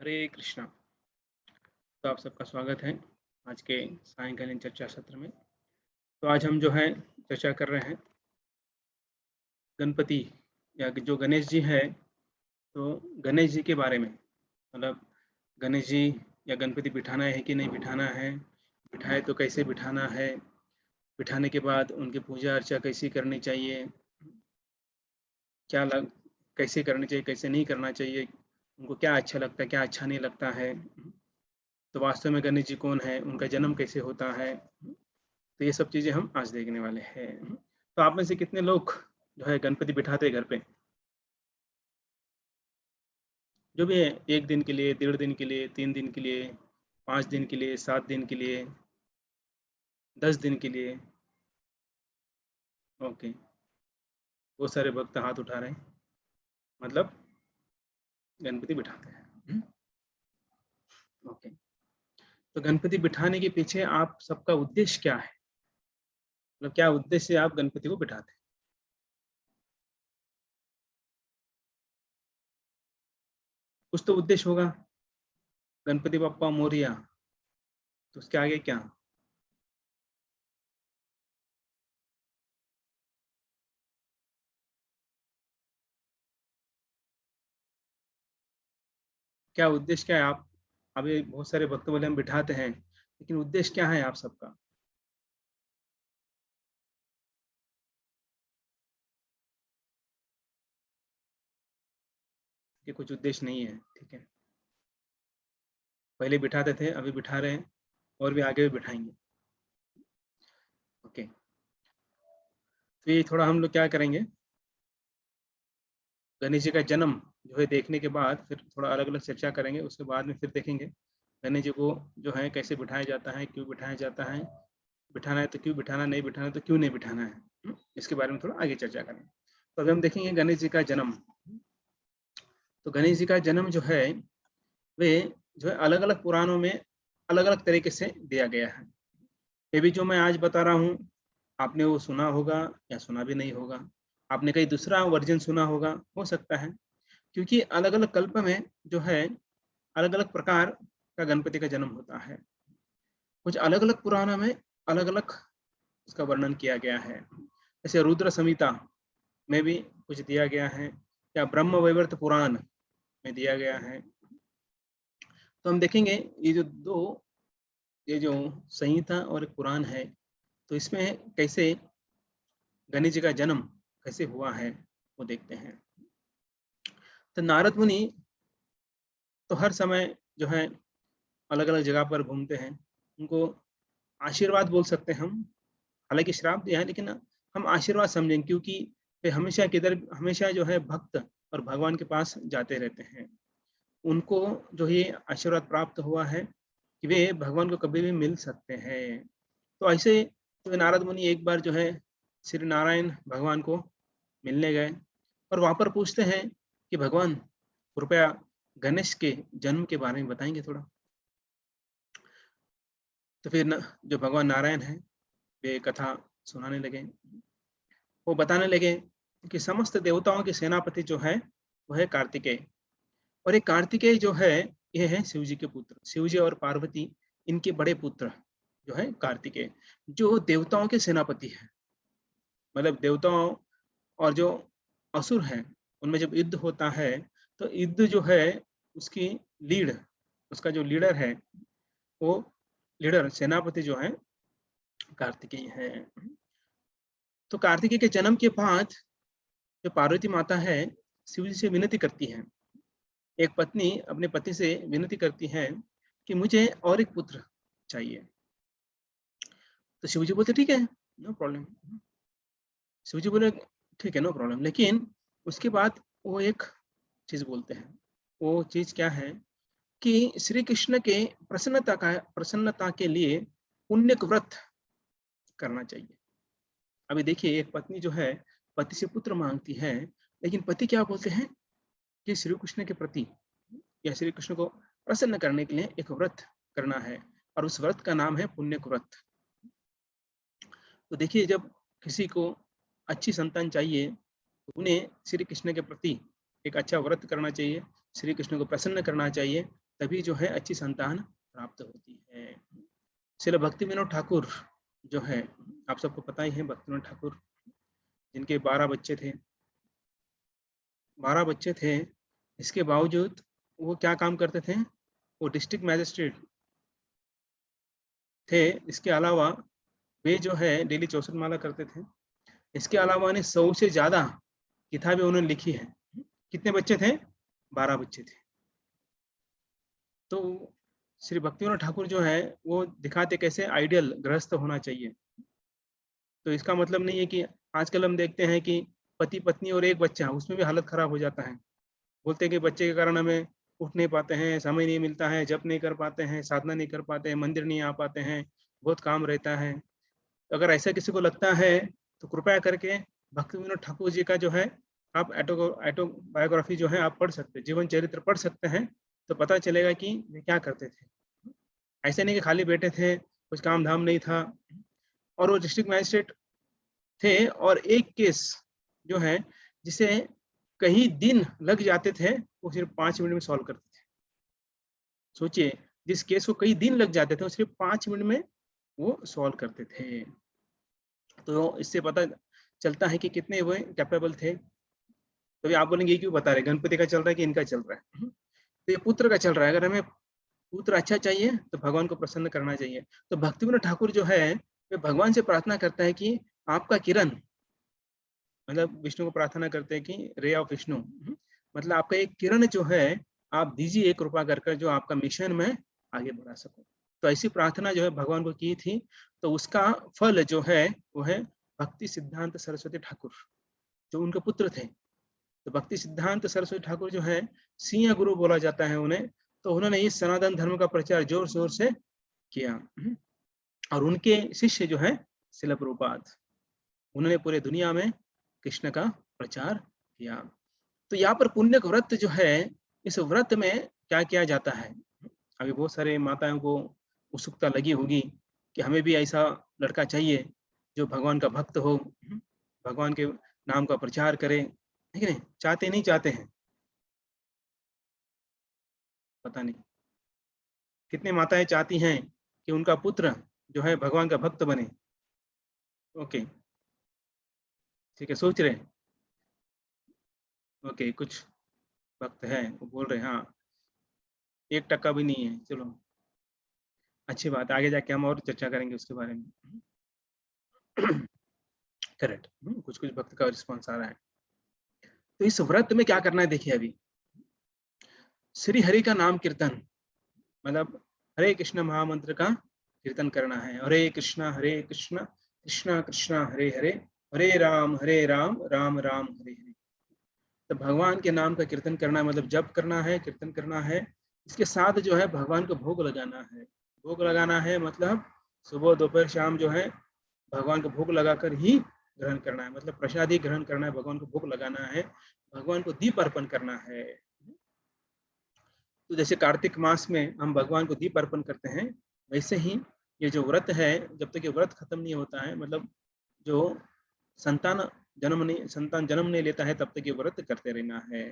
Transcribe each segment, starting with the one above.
हरे कृष्णा। तो आप सबका स्वागत है आज के सायंकालीन चर्चा सत्र में। तो आज हम जो है चर्चा कर रहे हैं गणपति या जो गणेश जी है, तो गणेश जी के बारे में। मतलब गणेश जी या गणपति बिठाना है कि नहीं बिठाना है, बिठाए तो कैसे बिठाना है, बिठाने के बाद उनकी पूजा अर्चा कैसी करनी चाहिए, क्या लग कैसे करनी चाहिए, कैसे नहीं करना चाहिए, उनको क्या अच्छा लगता है, क्या अच्छा नहीं लगता है। तो वास्तव में गणेश जी कौन है, उनका जन्म कैसे होता है, तो ये सब चीज़ें हम आज देखने वाले हैं। तो आप में से कितने लोग जो है गणपति बिठाते हैं घर पे? जो भी है, 1 दिन के लिए, 1.5 दिन के लिए, 3 दिन के लिए, 5 दिन के लिए, 7 दिन के लिए, 10 दिन के लिए? ओके, बहुत सारे भक्त हाथ उठा रहे हैं, मतलब गणपति बिठाते हैं। ओके, तो गणपति बिठाने के पीछे आप सबका उद्देश्य क्या है? मतलब क्या उद्देश्य से आप गणपति को बिठाते हैं? कुछ तो उद्देश्य होगा, गणपति बप्पा मोरया, तो उसके आगे क्या? क्या उद्देश्य क्या है? आप अभी बहुत सारे भक्त बोले हम बिठाते हैं, लेकिन उद्देश्य क्या है आप सबका? कि कुछ उद्देश्य नहीं है, ठीक है। पहले बिठाते थे, अभी बिठा रहे हैं और भी आगे भी बिठाएंगे। ओके, तो ये थोड़ा हम लोग क्या करेंगे, गणेश जी का जन्म जो है देखने के बाद फिर थोड़ा अलग अलग चर्चा करेंगे। उसके बाद में फिर देखेंगे गणेश जी को जो है कैसे बिठाया जाता है, क्यों बिठाया जाता है, बिठाना है तो क्यों बिठाना, नहीं बिठाना है तो क्यों नहीं बिठाना है। इसके बारे में थोड़ा आगे चर्चा करेंगे। तो अभी हम देखेंगे गणेश जी का जन्म। तो गणेश जी का जन्म जो है वे जो है अलग अलग पुराणों में अलग अलग तरीके से दिया गया है। ये भी जो मैं आज बता रहा हूँ, आपने वो सुना होगा या सुना भी नहीं होगा, आपने कहीं दूसरा वर्जन सुना होगा, हो सकता है, क्योंकि अलग अलग कल्प में जो है अलग अलग प्रकार का गणपति का जन्म होता है। कुछ अलग अलग पुराणों में अलग अलग उसका वर्णन किया गया है। जैसे रुद्र संहिता में भी कुछ दिया गया है, या ब्रह्म वैवर्त पुराण में दिया गया है। तो हम देखेंगे ये जो संहिता और एक पुराण है, तो इसमें कैसे गणेश जी का जन्म कैसे हुआ है वो देखते हैं। तो नारद मुनि तो हर समय जो है अलग अलग जगह पर घूमते हैं, उनको आशीर्वाद बोल सकते हैं हम, हालांकि श्राप दिया है लेकिन हम आशीर्वाद समझेंगे, क्योंकि वे हमेशा किधर हमेशा जो है भक्त और भगवान के पास जाते रहते हैं। उनको जो ये आशीर्वाद प्राप्त हुआ है कि वे भगवान को कभी भी मिल सकते हैं। तो ऐसे तो नारद मुनि एक बार जो है श्री नारायण भगवान को मिलने गए और वहां पर पूछते हैं कि भगवान कृपया गणेश के जन्म के बारे में बताएंगे थोड़ा। तो फिर जो भगवान नारायण है वे कथा सुनाने लगे। वो बताने लगे कि समस्त देवताओं के सेनापति जो है वो है कार्तिकेय, और ये कार्तिकेय जो है ये है शिव जी के पुत्र, शिव जी और पार्वती इनके बड़े पुत्र जो है कार्तिकेय, जो देवताओं के सेनापति है। मतलब देवताओं और जो असुर हैं उनमें जब युद्ध होता है, तो युद्ध जो है उसकी लीड उसका जो लीडर है, वो लीडर सेनापति जो है कार्तिकेय है। तो कार्तिकेय के जन्म के बाद जो पार्वती माता है शिव जी से विनती करती है, एक पत्नी अपने पति से विनती करती है कि मुझे और एक पुत्र चाहिए। तो शिव जी बोलते ठीक है, नो प्रॉब्लम। शिव जी बोले ठीक है, नो प्रॉब्लम, लेकिन उसके बाद वो एक चीज बोलते हैं। वो चीज क्या है कि श्री कृष्ण के प्रसन्नता के लिए पुण्य व्रत करना चाहिए। अभी देखिए, एक पत्नी जो है पति से पुत्र मांगती है, लेकिन पति क्या बोलते हैं कि श्री कृष्ण के प्रति या श्री कृष्ण को प्रसन्न करने के लिए एक व्रत करना है, और उस व्रत का नाम है पुण्य व्रत। तो देखिए, जब किसी को अच्छी संतान चाहिए तो उन्हें श्री कृष्ण के प्रति एक अच्छा व्रत करना चाहिए, श्री कृष्ण को प्रसन्न करना चाहिए, तभी जो है अच्छी संतान प्राप्त होती है। श्रील भक्ति विनोद ठाकुर जो है, आप सबको पता ही है, भक्ति विनोद ठाकुर जिनके 12 बच्चे थे, 12 बच्चे थे, इसके बावजूद वो क्या काम करते थे? वो डिस्ट्रिक्ट मैजिस्ट्रेट थे। इसके अलावा वे जो है डेली 64 माला करते थे। इसके अलावा ने 100 से ज़्यादा किताबें उन्होंने लिखी हैं। कितने बच्चे थे? 12 बच्चे थे। तो श्री भक्तिविनोद ठाकुर जो है वो दिखाते कैसे आइडियल गृहस्थ होना चाहिए। तो इसका मतलब नहीं है कि आजकल हम देखते हैं कि पति पत्नी और एक बच्चा, उसमें भी हालत खराब हो जाता है। बोलते हैं कि बच्चे के कारण हमें उठ नहीं पाते हैं, समय नहीं मिलता है, जप नहीं कर पाते हैं, साधना नहीं कर पाते हैं, मंदिर नहीं आ पाते हैं, बहुत काम रहता है। अगर ऐसा किसी को लगता है तो कृपया करके भक्ति विनोद ठाकुर जी का जो है आप ऑटोबायोग्राफी जो है आप पढ़ सकते हैं, जीवन चरित्र पढ़ सकते हैं, तो पता चलेगा कि वे क्या करते थे। ऐसे नहीं कि खाली बैठे थे, कुछ काम धाम नहीं था। और वो डिस्ट्रिक्ट मैजिस्ट्रेट थे और एक केस जो है जिसे कई दिन लग जाते थे, वो सिर्फ 5 मिनट में सॉल्व करते थे। सोचिए, जिस केस को कई दिन लग जाते थे वो सिर्फ 5 मिनट में वो सॉल्व करते थे। तो इससे पता चलता है कि कितने वो कैपेबल थे। तभी आप बोलेंगे ये क्यों बता रहे, गणपति का चल रहा है कि इनका चल रहा है? तो ये पुत्र का चल रहा है। अगर हमें पुत्र अच्छा चाहिए तो भगवान को प्रसन्न करना चाहिए। तो भक्तिविनोद ठाकुर जो है वे भगवान से प्रार्थना करता है कि आपका किरण, मतलब विष्णु को प्रार्थना करते हैं कि रे ऑफ विष्णु, मतलब आपका एक किरण जो है आप दीजिए कृपा कर जो आपका मिशन में आगे बढ़ा सकूं। तो ऐसी प्रार्थना जो है भगवान को की थी। तो उसका फल जो है वो है भक्ति सिद्धांत सरस्वती ठाकुर, जो उनके पुत्र थे। तो भक्ति सिद्धांत सरस्वती ठाकुर जो है सिंह गुरु बोला जाता है उन्हें। तो उन्होंने इस सनातन धर्म का प्रचार जोर शोर से किया। और उनके शिष्य जो है श्रील प्रभुपाद, उन्होंने पूरे दुनिया में कृष्ण का प्रचार किया। तो यहाँ पर पुण्य व्रत जो है, इस व्रत में क्या किया जाता है? अभी बहुत सारे माताओं को उत्सुकता लगी होगी कि हमें भी ऐसा लड़का चाहिए जो भगवान का भक्त हो, भगवान के नाम का प्रचार करे, है कि नहीं? चाहते नहीं चाहते हैं? पता नहीं कितनी माताएं चाहती हैं कि उनका पुत्र जो है भगवान का भक्त बने। ओके, ठीक है, सोच रहे हैं। ओके, कुछ भक्त है वो बोल रहे हैं हाँ, 1% भी नहीं है। चलो अच्छी बात है, आगे जाके हम और चर्चा करेंगे उसके बारे में। करेक्ट। कुछ कुछ भक्त का रिस्पॉन्स आ रहा है। तो इस व्रत में क्या करना है देखिए, अभी श्री हरि का नाम कीर्तन, मतलब हरे कृष्ण महामंत्र का कीर्तन करना है। हरे कृष्णा कृष्णा कृष्णा हरे हरे, हरे राम राम राम हरे हरे। तो भगवान के नाम का कीर्तन करना है, मतलब जप करना है, कीर्तन करना है। इसके साथ जो है भगवान को भोग लगाना है। भोग लगाना है मतलब सुबह दोपहर शाम जो है भगवान को भोग लगाकर ही ग्रहण करना है, मतलब प्रसाद ही ग्रहण करना है, भगवान को भोग लगाना है, भगवान को दीप अर्पण करना है। तो जैसे कार्तिक मास में हम भगवान को दीप अर्पण करते हैं, वैसे ही ये जो व्रत है, जब तक ये व्रत खत्म नहीं होता है, मतलब जो संतान जन्म नहीं लेता है तब तक ये व्रत करते रहना है।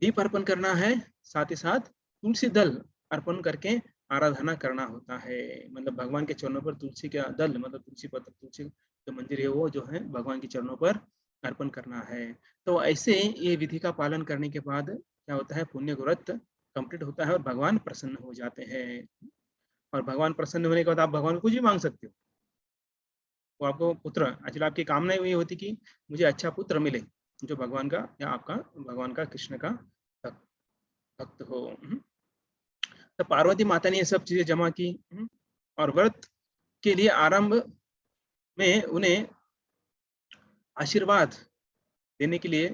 दीप अर्पण करना है, साथ ही साथ तुलसी दल अर्पण करके आराधना करना होता है। मतलब भगवान के चरणों पर तुलसी का दल, मतलब तुलसी पत्र, तुलसी जो मंदिर है वो जो है भगवान के चरणों पर अर्पण करना है। तो ऐसे ये विधि का पालन करने के बाद क्या होता है, पुण्य व्रत कंप्लीट होता है और भगवान प्रसन्न हो जाते हैं। और भगवान प्रसन्न होने के बाद आप भगवान को कुछ भी मांग सकते हो। वो आपको पुत्र, एक्चुअली आपकी कामना ये होती कि मुझे अच्छा पुत्र मिले जो भगवान का या आपका भगवान का कृष्ण का भक्त हो। तो पार्वती माता ने ये सब चीजें जमा की। और व्रत के लिए आरंभ में उन्हें आशीर्वाद देने के लिए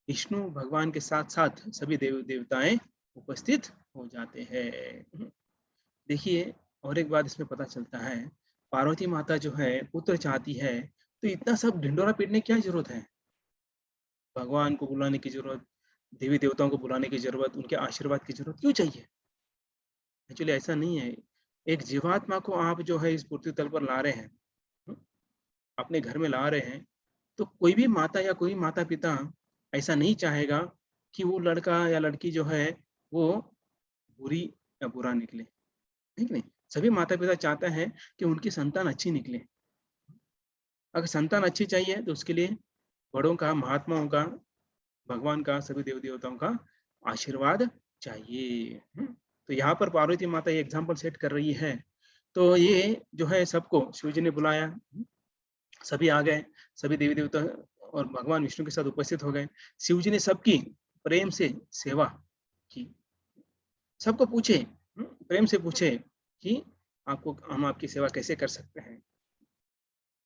विष्णु भगवान के साथ साथ सभी देव देवताएं उपस्थित हो जाते हैं। देखिए, और एक बात इसमें पता चलता है, पार्वती माता जो है पुत्र चाहती है, तो इतना सब ढिंडोरा पीटने की क्या जरूरत है? भगवान को बुलाने की जरूरत, देवी देवताओं को बुलाने की जरूरत, उनके आशीर्वाद की जरूरत क्यों चाहिए? एक्चुअली ऐसा नहीं है। एक जीवात्मा को आप जो है इस पृथ्वी तल पर ला रहे हैं, अपने घर में ला रहे हैं, तो कोई भी माता या कोई माता पिता ऐसा नहीं चाहेगा कि वो लड़का या लड़की जो है वो बुरी या बुरा निकले, ठीक नहीं? सभी माता-पिता चाहते हैं कि उनकी संतान अच्छी निकले। अगर संतान अच्छी चाहिए तो उसके लिए बड़ों का, महात्माओं का, भगवान का, सभी देवी-देवताओं का आशीर्वाद चाहिए। तो यहाँ पर पार्वती माता ये एग्ज़ाम्पल सेट कर रही है। तो ये जो है सबको शिव जी ने बुलाया, सभी आ गए, सभी देवी-देवता और भगवान विष्णु के साथ उपस्थित हो गए। शिव जी ने सबकी प्रेम से सेवा की। सबको पूछे, प्रेम से पूछे कि आपको हम आपकी सेवा कैसे कर सकते हैं?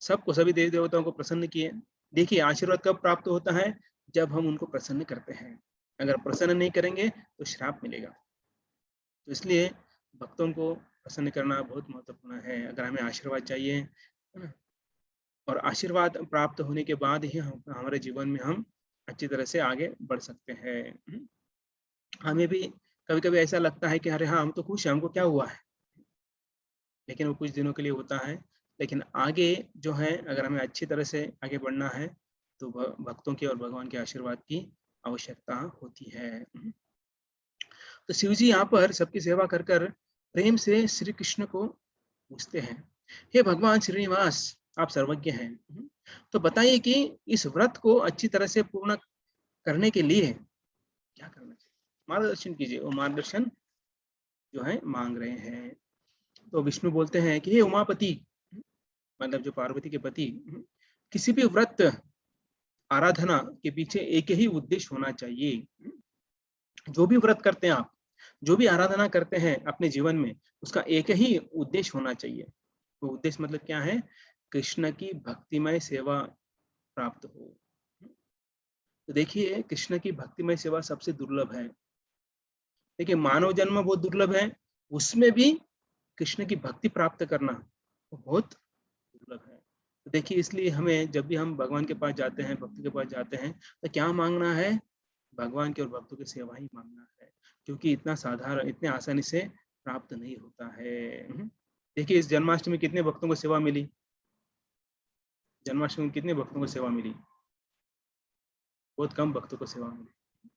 सबको, सभी देवी-देवताओं को प्रसन्न किए। देखिए आशीर्वाद कब प्राप्त होता है? जब हम उनको प्रसन्न करते हैं। अगर प्रसन्न नहीं करेंगे तो श्राप मिलेगा। तो इसलिए भक्तों को प्रसन्न करना बहुत महत्वपूर्ण है। अगर हमें आशीर्वाद चाहिए, है ना? और आशीर्वाद प्राप्त होने के बाद ही हम हमारे जीवन में हम अच्छी तरह से आगे बढ़ सकते हैं। हमें भी कभी-कभी ऐसा लगता है कि अरे हाँ, हम तो खुश हैं, हमको क्या हुआ है? लेकिन वो कुछ दिनों के लिए होता है। लेकिन आगे जो है अगर हमें अच्छी तरह से आगे बढ़ना है, तो भक्तों के और भगवान के आशीर्वाद की आवश्यकता होती है। तो शिव जी यहाँ पर सबकी सेवा कर कर प्रेम से श्री कृष्ण को पूछते हैं, हे भगवान श्रीनिवास, आप सर्वज्ञ हैं। तो बताइए कि इस व्रत को अच्छी तरह से पूर्ण करने के लिए क्या करना चाहिए? मार्गदर्शन कीजिए। वो मार्गदर्शन जो है माँग रहे हैं। तो विष्णु बोलते हैं कि हे उमापति, मतलब जो पार्वती के पति, किसी भी व्रत आराधना के पीछे एक ही उद्देश्य होना चाहिए। जो भी व्रत करते हैं आप, जो भी आराधना करते हैं अपने जीवन में, उसका एक ही उद्देश्य होना चाहिए। वो उद्देश्य मतलब क्या है? कृष्ण की भक्तिमय सेवा प्राप्त हो। तो देखिए कृष्ण की भक्तिमय सेवा सबसे दुर्लभ है। देखिए मानव जन्म बहुत दुर्लभ है, उसमें भी कृष्ण की भक्ति प्राप्त करना वो बहुत दुर्लभ है। तो देखिए इसलिए हमें जब भी हम भगवान के पास जाते हैं, भक्ति के पास जाते हैं, तो क्या माँगना है? भगवान की और भक्तों की सेवा ही माँगना है, क्योंकि इतना साधारण, इतने आसानी से प्राप्त नहीं होता है। देखिए इस जन्माष्टमी में कितने भक्तों को सेवा मिली? जन्माष्टमी में कितने भक्तों को सेवा मिली? बहुत कम भक्तों को सेवा मिली।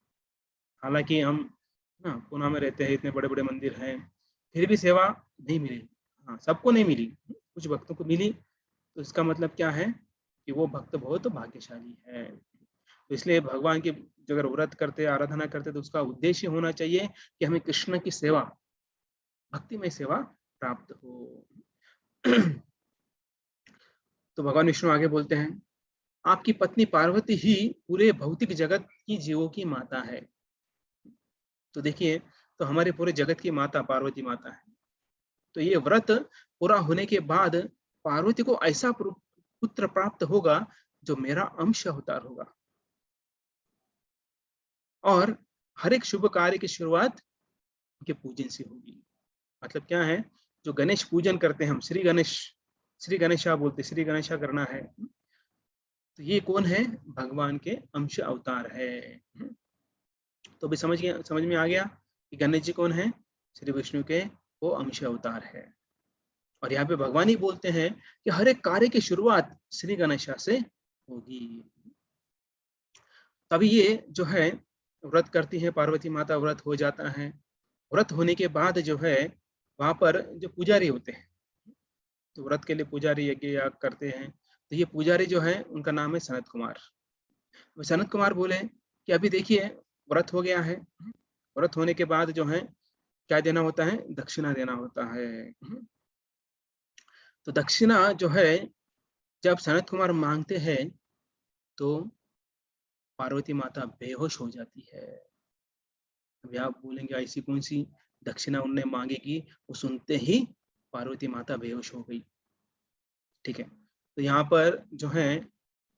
हालाँकि हम ना पुणे में रहते हैं, इतने बड़े-बड़े मंदिर हैं, फिर भी सेवा नहीं मिली। हाँ, सबको नहीं मिली, कुछ भक्तों को मिली, तो इसका मतलब क्या है कि वो भक्त बहुत भाग्यशाली है। तो इसलिए भगवान की जो अगर व्रत करते, आराधना करते, तो उसका उद्देश्य होना चाहिए कि हमें कृष्ण की सेवा, भक्तिमय सेवा प्राप्त हो। तो भगवान विष्णु आगे बोलते हैं, आपकी पत्नी पार्वती ही पूरे भौतिक जगत की जीवों की माता है। तो देखिए, तो हमारे पूरे जगत की माता पार्वती माता है। तो ये व्रत पूरा होने के बाद पार्वती को ऐसा पुत्र प्राप्त होगा जो मेरा अंश अवतार होगा। और हर एक शुभ कार्य की शुरुआत उनके पूजन से होगी। मतलब क्या है? जो गणेश पूजन करते हैं हम, श्री गणेशा बोलते हैं, श्री गणेशा करना है। तो ये कौन है? भगवान के अंश अवतार है। तो अभी समझ में आ गया कि गणेश जी कौन है? श्री विष्णु के वो अंश अवतार है। और यहाँ पे भगवान ही बोलते हैं कि हर एक कार्य की शुरुआत श्री गणेशा से होगी। तभी ये जो है व्रत करती है पार्वती माता, व्रत हो जाता है। व्रत होने के बाद जो है वहाँ पर जो पुजारी होते हैं, तो व्रत के लिए पुजारी यज्ञ याग करते हैं। तो ये पुजारी जो है उनका नाम है सनत कुमार। वो सनत कुमार बोले कि अभी देखिए व्रत हो गया है। व्रत होने के बाद जो है क्या देना होता है? दक्षिणा देना होता है। तो दक्षिणा जो है जब सनत कुमार माँगते हैं तो पार्वती माता बेहोश हो जाती है। अभी आप बोलेंगे ऐसी कौन-सी दक्षिणा उनने माँगी कि वो सुनते ही पार्वती माता बेहोश हो गई। ठीक है। तो यहाँ पर जो है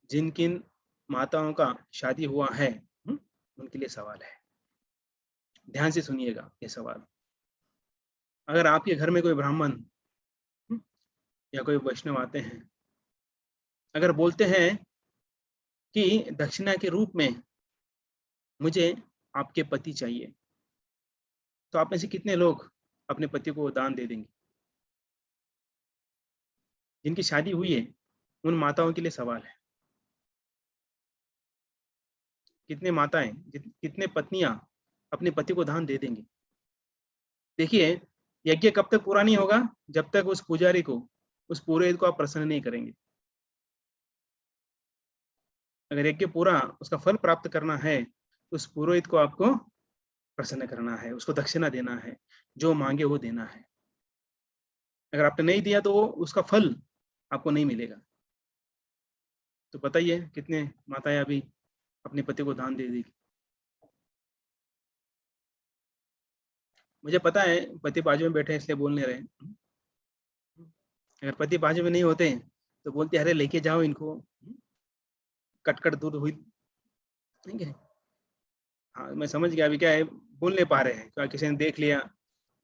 जिन-किन माताओं का शादी हुआ है, उनके लिए सवाल है। ध्यान से सुनिएगा ये सवाल। अगर आपके घर में कोई ब्राह्मण, हुँ, या कोई वैष्णव आते हैं, अगर बोलते हैं कि दक्षिणा के रूप में मुझे आपके पति चाहिए, तो आप में से कितने लोग अपने पति को दान दे देंगे? जिनकी शादी हुई है, उन माताओं के लिए सवाल है। कितने माताएँ, कितने पत्नियाँ अपने पति को दान दे देंगी? देखिए, यज्ञ कब तक पूरा नहीं होगा? जब तक उस पुजारी को, उस पुरोहित को आप प्रसन्न नहीं करेंगे। अगर यज्ञ पूरा उसका फल प्राप्त करना है, तो उस पुरोहित को आपको प्रसन्न करना है, उसको दक्षिणा देना है, जो माँगे वो देना है। अगर आपने नहीं दिया तो वो उसका फल आपको नहीं मिलेगा। तो बताइए कितने माताएँ अभी अपने पति को दान दे देगी। मुझे पता है पति बाजू में बैठे हैं इसलिए बोल नहीं रहे। अगर पति बाजू में नहीं होते तो बोलते अरे लेके जाओ इनको, कट-कट दूर हुई, ठीक है? हाँ, मैं समझ गया अभी क्या है बोल नहीं पा रहे हैं, क्या किसी ने देख लिया,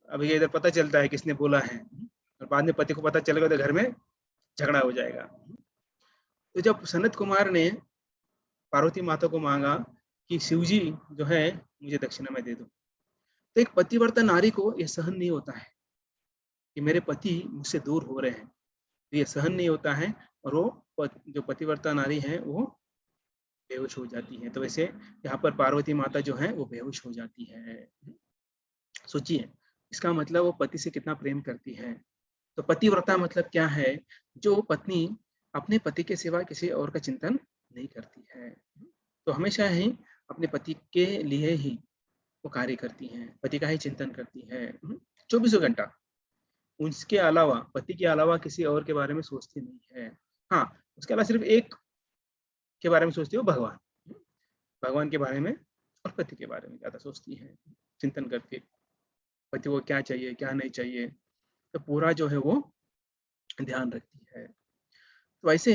अभी इधर पता चलता है किसने बोला है और बाद में पति को पता चलेगा तो घर में झगड़ा हो जाएगा। तो जब सनत कुमार ने पार्वती माता को माँगा कि शिव जी जो है मुझे दक्षिणा में दे दो, तो एक पतिव्रता नारी को ये सहन नहीं होता है कि मेरे पति मुझसे दूर हो रहे हैं। तो ये सहन नहीं होता है और वो जो पतिव्रता नारी है वो बेहोश हो जाती है। तो वैसे यहाँ पर पार्वती माता जो है वो बेहोश हो जाती है। सोचिए, इसका मतलब वो पति से कितना प्रेम करती है। तो पतिव्रता मतलब क्या है? जो पत्नी अपने पति के सिवा किसी और का चिंतन नहीं करती है। तो हमेशा ही अपने पति के लिए ही वो कार्य करती हैं, पति का ही चिंतन करती है। चौबीसों घंटा। उसके अलावा, पति के अलावा किसी और के बारे में सोचती नहीं है। हाँ, उसके अलावा सिर्फ़ एक के बारे में सोचती है वो भगवान। भगवान के बारे में और पति के बारे में ज़्यादा सोचती है, चिंतन करके। पति को क्या चाहिए, क्या नहीं चाहिए, तो पूरा जो है वो ध्यान रखती है। तो ऐसे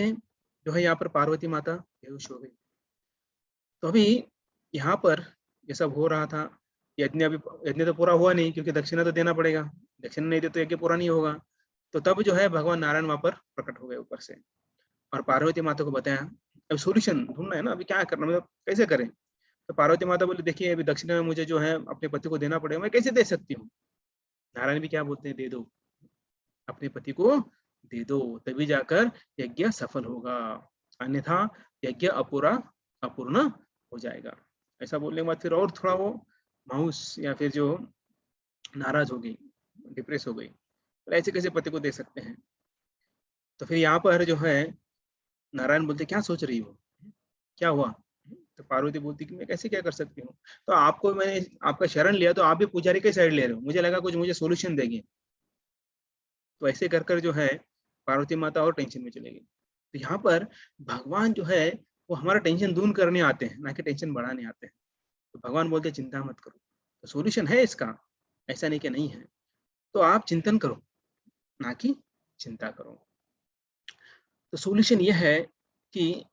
जो है यहाँ पर पार्वती माता बेहोश हो गई। तो अभी यहाँ पर ये सब हो रहा था, यज्ञ अभी यज्ञ तो पूरा हुआ नहीं क्योंकि दक्षिणा तो देना पड़ेगा, दक्षिणा नहीं दे तो यज्ञ पूरा नहीं होगा। तो तब जो है भगवान नारायण वहाँ पर प्रकट हो गए ऊपर से और पार्वती माता को बताया, अब सॉल्यूशन ढूँढना है ना, अभी क्या करना मतलब कैसे करें? तो पार्वती माता बोली देखिए अभी दक्षिणा में मुझे जो है अपने पति को देना पड़ेगा, मैं कैसे दे सकती हूँ? नारायण भी क्या बोलते हैं, दे दो, अपने पति को दे दो, तभी जाकर यज्ञ सफल होगा, अन्यथा यज्ञ अपूर्ण हो जाएगा। ऐसा बोलने के बाद फिर और थोड़ा वो मायूस या फिर जो नाराज हो गई, डिप्रेस हो गई, तो ऐसे कैसे पति को दे सकते हैं? तो फिर यहाँ पर जो है नारायण बोलते क्या सोच रही हो? क्या हुआ? तो पार्वती बोलती कि मैं कैसे क्या कर सकती हूँ? तो आपको मैंने आपका शरण लिया तो आप भी पुजारी की साइड ले रहे हो। मुझे लगा कुछ मुझे सॉल्यूशन देंगे। तो ऐसे कर कर जो है पार्वती माता और टेंशन में चली गई। तो यहाँ पर भगवान जो है वो हमारा टेंशन दूर करने आते हैं, ना कि टेंशन बढ़ाने आते हैं। तो भगवान बोलते हैं चिंता मत करो। तो सॉल्यूशन है इसका, ऐसा नहीं कि नहीं है। तो आप चिंतन करो, ना कि चिंता करो। तो सॉल्यूशन ये है कि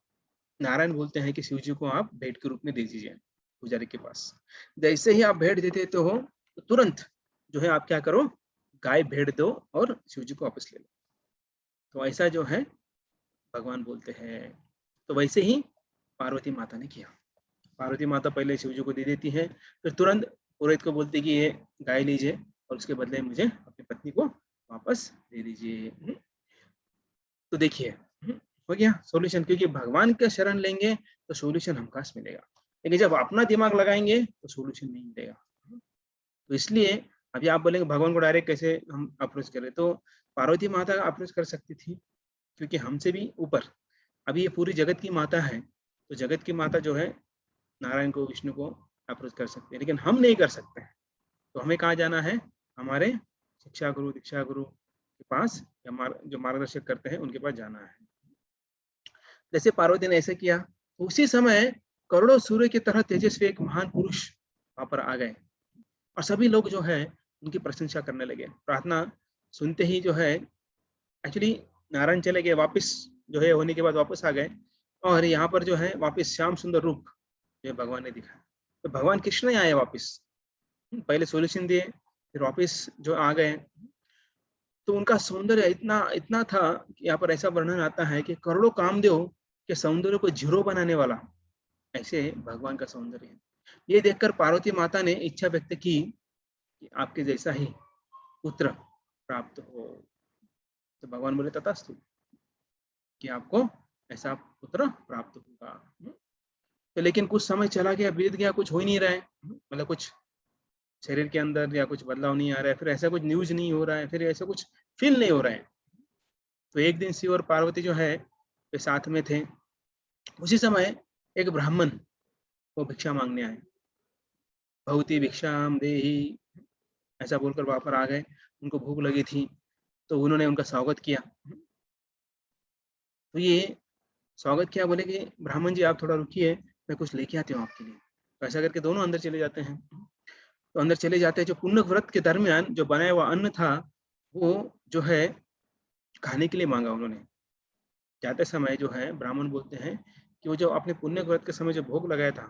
नारायण बोलते हैं कि शिव जी को आप भेंट के रूप में दे दीजिए पुजारी के पास। जैसे ही आप भेंट देते तो हो, तो तुरंत जो है आप क्या करो, गाय भेंट दो और शिव जी को वापस ले लो। तो ऐसा जो है भगवान बोलते हैं। तो वैसे ही पार्वती माता ने किया। पार्वती माता पहले शिव जी को दे देती है, फिर तुरंत पुरोहित को बोलती है कि ये गाय लीजिए और उसके बदले मुझे अपनी पत्नी को वापस दे दीजिए। तो देखिए, हो गया सॉल्यूशन, क्योंकि भगवान का शरण लेंगे तो सॉल्यूशन हमको मिलेगा। लेकिन जब अपना दिमाग लगाएँगे तो सॉल्यूशन नहीं मिलेगा। तो इसलिए अभी आप बोलेंगे भगवान को डायरेक्ट कैसे हम अप्रोच करें? तो पार्वती माता अप्रोच कर सकती थी, क्योंकि हमसे भी ऊपर अभी ये पूरी जगत की माता है, तो जगत की माता जो है नारायण को, विष्णु को अप्रोच कर सकते हैं, लेकिन हम नहीं कर सकते हैं। तो हमें कहाँ जाना है? हमारे शिक्षा गुरु, दीक्षा गुरु के पास या जो मार्गदर्शक करते हैं उनके पास जाना है। जैसे पार्वती ने ऐसे किया, तो उसी समय करोड़ों सूर्य की तरह तेजस्वी एक महान पुरुष वहाँ पर आ गए और सभी लोग जो है उनकी प्रशंसा करने लगे। प्रार्थना सुनते ही जो है एक्चुअली नारायण चले गए वापस, जो है होने के बाद वापस आ गए और यहाँ पर जो है वापस श्याम सुंदर रूप जो है भगवान ने दिखाया। तो भगवान कृष्ण ही आए वापस, पहले सॉल्यूशन दिए, फिर वापस जो आ गए। तो उनका सौंदर्य इतना इतना था कि यहाँ पर ऐसा वर्णन आता है कि करोड़ों कामदेव के सौंदर्य को जीरो बनाने वाला ऐसे भगवान का सौंदर्य है। ये देखकर पार्वती माता ने इच्छा व्यक्त की कि आपके जैसा ही पुत्र प्राप्त हो। तो भगवान बोले तथास्तु, कि आपको ऐसा पुत्र प्राप्त होगा। तो लेकिन कुछ समय चला गया, बीत गया, कुछ हो ही नहीं रहा है, मतलब कुछ शरीर के अंदर या कुछ बदलाव नहीं आ रहा है, फिर ऐसा कुछ न्यूज़ नहीं हो रहा है, फिर ऐसा कुछ फ़ील नहीं हो रहा है। तो एक दिन शिव और पार्वती जो है, वे साथ में थे। उसी समय एक ब्राह्मण वो भिक्षा माँगने आए। भवती भिक्षाम देहि ऐसा बोलकर वहाँ पर आ गए। उनको भूख लगी थी, तो उन्होंने उनका स्वागत किया। तो ये स्वागत किया, बोले कि ब्राह्मण जी आप थोड़ा रुकिए, मैं कुछ लेके आती हूँ आपके लिए। तो ऐसा करके दोनों अंदर चले जाते हैं। तो अंदर चले जाते हैं, जो पुण्य व्रत के दरमियान जो बनाया हुआ अन्न था, वो जो है खाने के लिए माँगा उन्होंने। जाते समय जो है ब्राह्मण बोलते हैं कि वो जो आपने पुण्य व्रत के समय जो भोग लगाया था,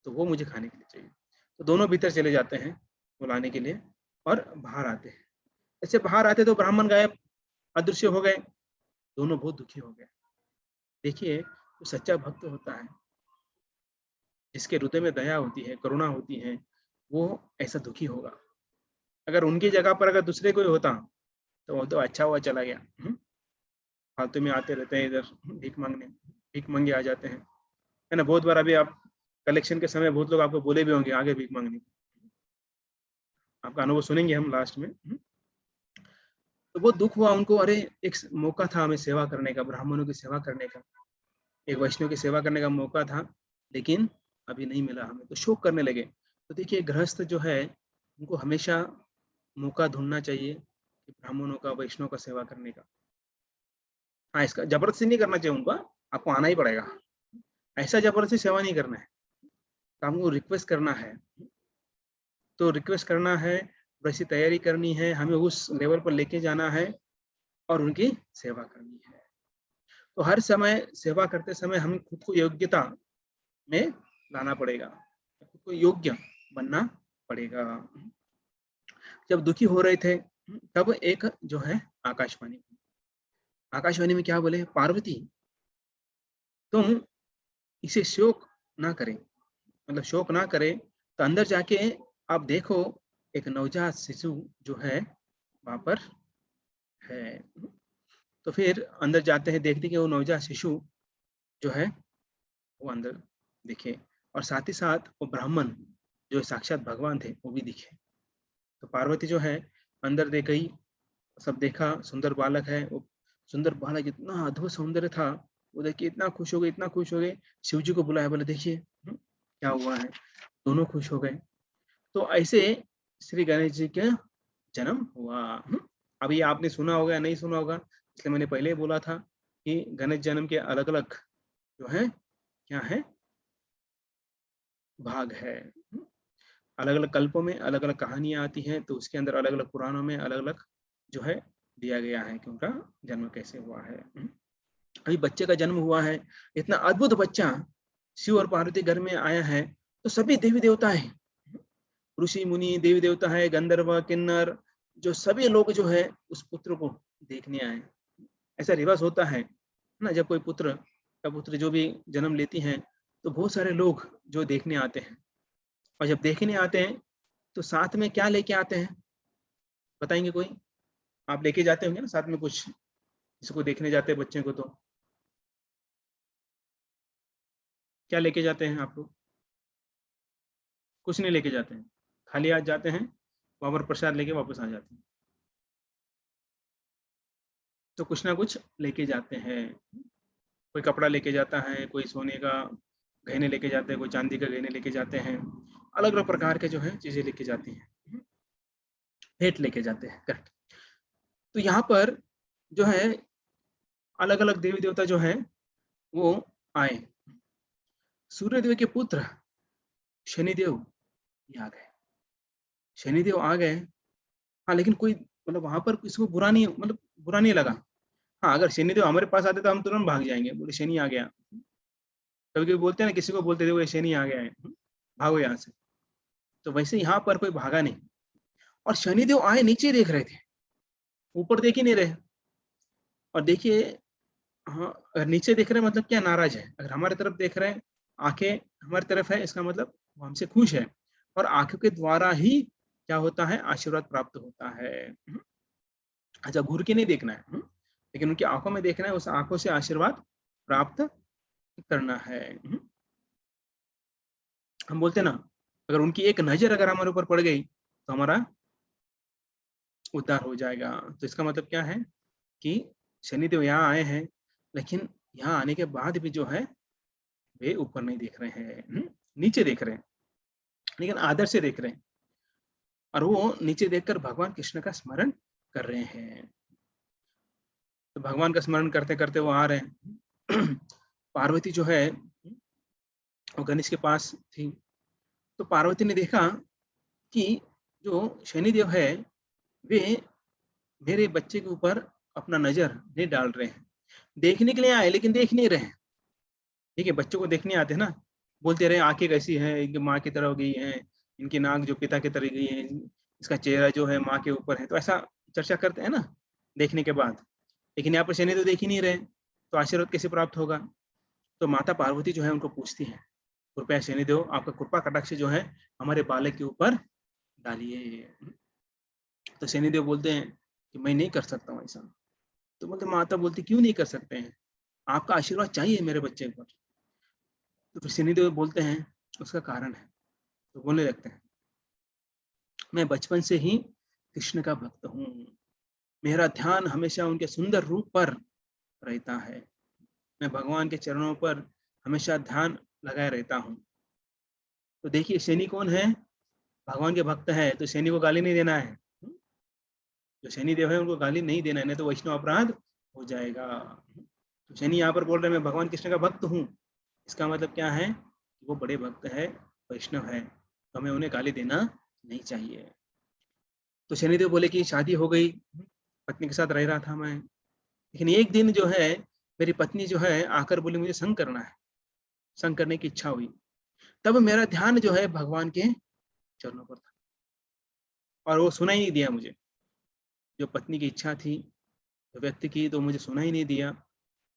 तो वो मुझे खाने के लिए चाहिए। तो दोनों भीतर चले जाते हैं वो लाने के लिए और बाहर आते हैं। ऐसे बाहर आते तो ब्राह्मण गायब, अदृश्य हो गए। दोनों बहुत दुखी हो गए। देखिए, जो सच्चा भक्त होता है, जिसके हृदय में दया होती है, करुणा होती है, वो ऐसा दुखी होगा। अगर उनकी जगह पर अगर दूसरे कोई होता, तो वो तो अच्छा हुआ चला गया। फालतू में आते रहते हैं इधर भीख माँगने, भीख माँगे आ जाते हैं। है ना? बहुत बार अभी आप कलेक्शन के समय बहुत लोग आपको बोले भी होंगे आगे भीख माँगने। आपका अनुभव सुनेंगे हम लास्ट में। तो बहुत दुःख हुआ उनको, अरे! एक मौका था हमें सेवा करने का, ब्राह्मणों की सेवा करने का, एक वैष्णव की सेवा करने का मौका था, लेकिन अभी नहीं मिला हमें, तो शोक करने लगे। तो देखिए गृहस्थ जो है, उनको हमेशा मौका ढूँढना चाहिए कि ब्राह्मणों का, वैष्णव का सेवा करने का। हाँ, इसका ज़बरदस्ती नहीं करना चाहिए उनको, आपको आना ही पड़ेगा। ऐसा ज़बरदस्ती सेवा नहीं करना है, तो हमको रिक्वेस्ट करना है। तो रिक्वेस्ट करना है, वैसी तैयारी करनी है, हमें उस लेवल पर लेके जाना है और उनकी सेवा करनी है। तो हर समय सेवा करते समय हमें खुद को योग्यता में लाना पड़ेगा, खुद को योग्य बनना पड़ेगा। जब दुखी हो रहे थे, तब एक जो है आकाशवाणी आकाशवाणी में क्या बोले, पार्वती तुम इसे शोक ना करें, मतलब शोक ना करें, तो अंदर जाके आप देखो एक नवजात शिशु जो है वहाँ पर है। तो फिर अंदर जाते हैं, देखते हैं कि वो नवजात शिशु जो है वो अंदर दिखे, और साथ ही साथ वो ब्राह्मण जो साक्षात भगवान थे वो भी दिखे। तो पार्वती जो है अंदर देख गई, सब देखा, सुंदर बालक है वो, सुंदर बालक इतना अद्भुत सौंदर्य था, वो देख के इतना खुश हो गए, इतना खुश हो गए, शिव जी को बुलाया, बोले देखिए क्या हुआ है। दोनों खुश हो गए। तो ऐसे श्री गणेश जी का जन्म हुआ। अभी आपने सुना होगा या नहीं सुना होगा, इसलिए मैंने पहले ही बोला था कि गणेश जन्म के अलग अलग जो है क्या है भाग है। अलग अलग कल्पों में अलग अलग कहानियां आती हैं, तो उसके अंदर अलग अलग पुराणों में अलग अलग जो है दिया गया है कि उनका जन्म कैसे हुआ है। अभी बच्चे का जन्म हुआ है, इतना अद्भुत बच्चा शिव और पार्वती घर में आया है, तो सभी देवी देवता है, ऋषि मुनि देवी देवता है, गंधर्व किन्नर, जो सभी लोग जो है उस पुत्र को देखने आए। ऐसा रिवाज होता है ना, जब कोई पुत्र या पुत्र जो भी जन्म लेती हैं, तो बहुत सारे लोग जो देखने आते हैं, और जब देखने आते हैं तो साथ में क्या लेके आते हैं, बताएंगे कोई? आप लेके जाते होंगे ना साथ में कुछ, इसको देखने जाते हैं बच्चे को, तो क्या लेके जाते हैं आप लोग? कुछ नहीं लेके जाते हैं, खाली हाथ जाते हैं, वहां पर प्रसाद लेके वापस आ जाते हैं। तो कुछ ना कुछ लेके जाते हैं, कोई कपड़ा लेके जाता है, कोई सोने का गहने लेके जाते हैं, कोई चांदी का गहने लेके जाते हैं, अलग अलग प्रकार के जो है चीजें लेके जाती हैं, भेंट लेके जाते हैं, करेक्ट। तो यहाँ पर जो है अलग अलग देवी देवता जो है वो आए। सूर्यदेव के पुत्र शनिदेव ये आ गए, शनिदेव आ गए। हाँ, लेकिन कोई मतलब वहां पर किसी को बुरा नहीं, मतलब बुरा नहीं लगा। हाँ, अगर शनिदेव हमारे पास आते तो हम तुरंत भाग जाएंगे, बोले शनि आ गया। कभी कभी बोलते हैं ना, किसी को बोलते थे वो शनि आ गया है, भागो यहाँ से। तो वैसे यहाँ पर कोई भागा नहीं, और शनिदेव आए नीचे देख रहे थे, ऊपर देख ही नहीं रहे। और देखिए, हाँ, अगर नीचे देख रहे हैं मतलब क्या, नाराज है। अगर हमारी तरफ देख रहे हैं, आंखें हमारी तरफ है, इसका मतलब वो हमसे खुश है, और आंखों के द्वारा ही क्या होता है, आशीर्वाद प्राप्त होता है। अच्छा, घूर के नहीं देखना है, लेकिन उनकी आंखों में देखना है, उस आंखों से आशीर्वाद प्राप्त करना है। हम बोलते हैं ना, अगर उनकी एक नजर अगर हमारे ऊपर पड़ गई तो हमारा उद्धार हो जाएगा। तो इसका मतलब क्या है कि शनिदेव यहाँ आए हैं, लेकिन यहाँ आने के बाद भी जो है वे ऊपर नहीं देख रहे हैं, नीचे देख रहे हैं, लेकिन आदर से देख रहे हैं, और वो नीचे देखकर भगवान कृष्ण का स्मरण कर रहे हैं। तो भगवान का स्मरण करते करते वो आ रहे हैं। पार्वती जो है वो गणेश के पास थी, तो पार्वती ने देखा कि जो शनिदेव है वे मेरे बच्चे के ऊपर अपना नजर नहीं डाल रहे हैं। देखने के लिए आए लेकिन देख नहीं रहे हैं। ठीक है, बच्चों को देखने आते हैं ना, बोलते रहे आंखें कैसी है, इनकी माँ की तरह हो गई है, इनकी नाक जो पिता की तरह गई है, इसका चेहरा जो है माँ के ऊपर है, तो ऐसा चर्चा करते हैं ना देखने के बाद। लेकिन यहाँ पर शनि तो देख ही नहीं रहे, तो आशीर्वाद कैसे प्राप्त होगा? तो माता पार्वती जो है उनको पूछती है, कृपया शनिदेव आपका कृपा कटाक्ष जो है हमारे बालक के ऊपर डालिए। तो शनिदेव बोलते हैं कि मैं नहीं कर सकता हूँ ऐसा। तो बोलते माता बोलती क्यों नहीं कर सकते हैं, आपका आशीर्वाद चाहिए मेरे बच्चे पर। तो फिर शनिदेव बोलते हैं उसका कारण है। तो बोलने लगते हैं, मैं बचपन से ही कृष्ण का भक्त हूँ, मेरा ध्यान हमेशा उनके सुंदर रूप पर रहता है, मैं भगवान के चरणों पर हमेशा ध्यान लगाए रहता हूँ। तो देखिए शनि कौन है, भगवान के भक्त है, तो शनि को गाली नहीं देना है। जो शनि देव है उनको गाली नहीं देना है, नहीं तो वैष्णव अपराध हो जाएगा। तो शनि यहाँ पर बोल रहे हैं मैं भगवान कृष्ण का भक्त हूँ, इसका मतलब क्या है, वो बड़े भक्त है, वैष्णव है, तो हमें उन्हें गाली देना नहीं चाहिए। तो शनिदेव बोले कि शादी हो गई, पत्नी के साथ रह रहा था मैं, लेकिन एक दिन जो है मेरी पत्नी जो है आकर बोली मुझे संग करना है, संग करने की इच्छा हुई। तब मेरा ध्यान जो है भगवान के चरणों पर था, और वो सुना ही नहीं दिया मुझे। जो पत्नी की इच्छा थी तो व्यक्ति की, तो मुझे सुना ही नहीं दिया,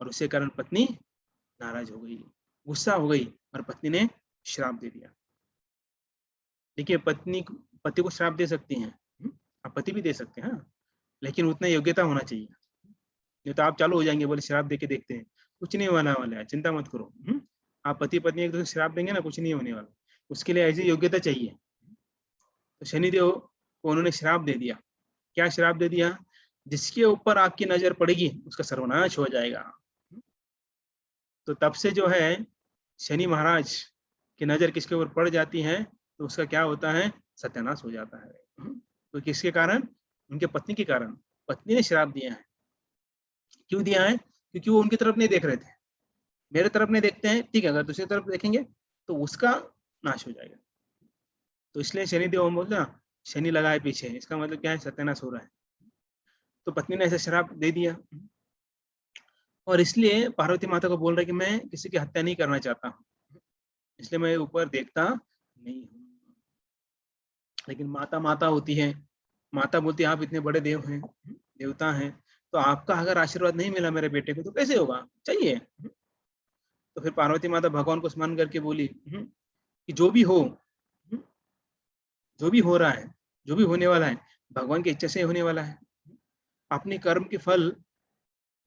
और उसके कारण पत्नी नाराज हो गई, गुस्सा हो गई, और पत्नी ने श्राप दे दिया। देखिए पत्नी पति को श्राप दे सकती हैं, आप पति भी दे सकते हैं, हाँ, लेकिन उतना योग्यता होना चाहिए, नहीं तो आप चालू हो जाएंगे बोले श्राप दे के देखते हैं, कुछ नहीं होने वाला है, चिंता मत करो। आप पति पत्नी एक दूसरे श्राप देंगे ना, कुछ नहीं होने वाला, उसके लिए ऐसी योग्यता चाहिए। तो शनिदेव को उन्होंने श्राप दे दिया। क्या श्राप दे दिया, जिसके ऊपर आपकी नजर पड़ेगी उसका सर्वनाश हो जाएगा। तो तब से जो है शनि महाराज की नजर किसके ऊपर पड़ जाती है तो उसका क्या होता है, सत्यानाश हो जाता है। तो किसके कारण, उनके पत्नी के कारण, पत्नी ने श्राप दिया है। क्यों दिया है, क्योंकि वो उनकी तरफ नहीं देख रहे थे, मेरे तरफ नहीं देखते हैं, ठीक है, अगर दूसरी तरफ देखेंगे तो उसका नाश हो जाएगा। तो इसलिए शनिदेव हम बोलते हैं ना, शनि लगा है पीछे, इसका मतलब क्या है, सत्यानाश हो रहा है। तो पत्नी ने ऐसा श्राप दे दिया, और इसलिए पार्वती माता को बोल रहा है कि मैं किसी की हत्या नहीं करना चाहता हूँ, इसलिए मैं ऊपर देखता नहीं हूँ। लेकिन माता माता होती है, माता बोलती है आप इतने बड़े देव हैं, देवता हैं, तो आपका अगर आशीर्वाद नहीं मिला मेरे बेटे को तो कैसे होगा, चाहिए। तो फिर पार्वती माता भगवान को स्मरण करके बोली कि जो भी हो, जो भी हो रहा है, जो भी होने वाला है, भगवान की इच्छा से होने वाला है, अपने कर्म के फल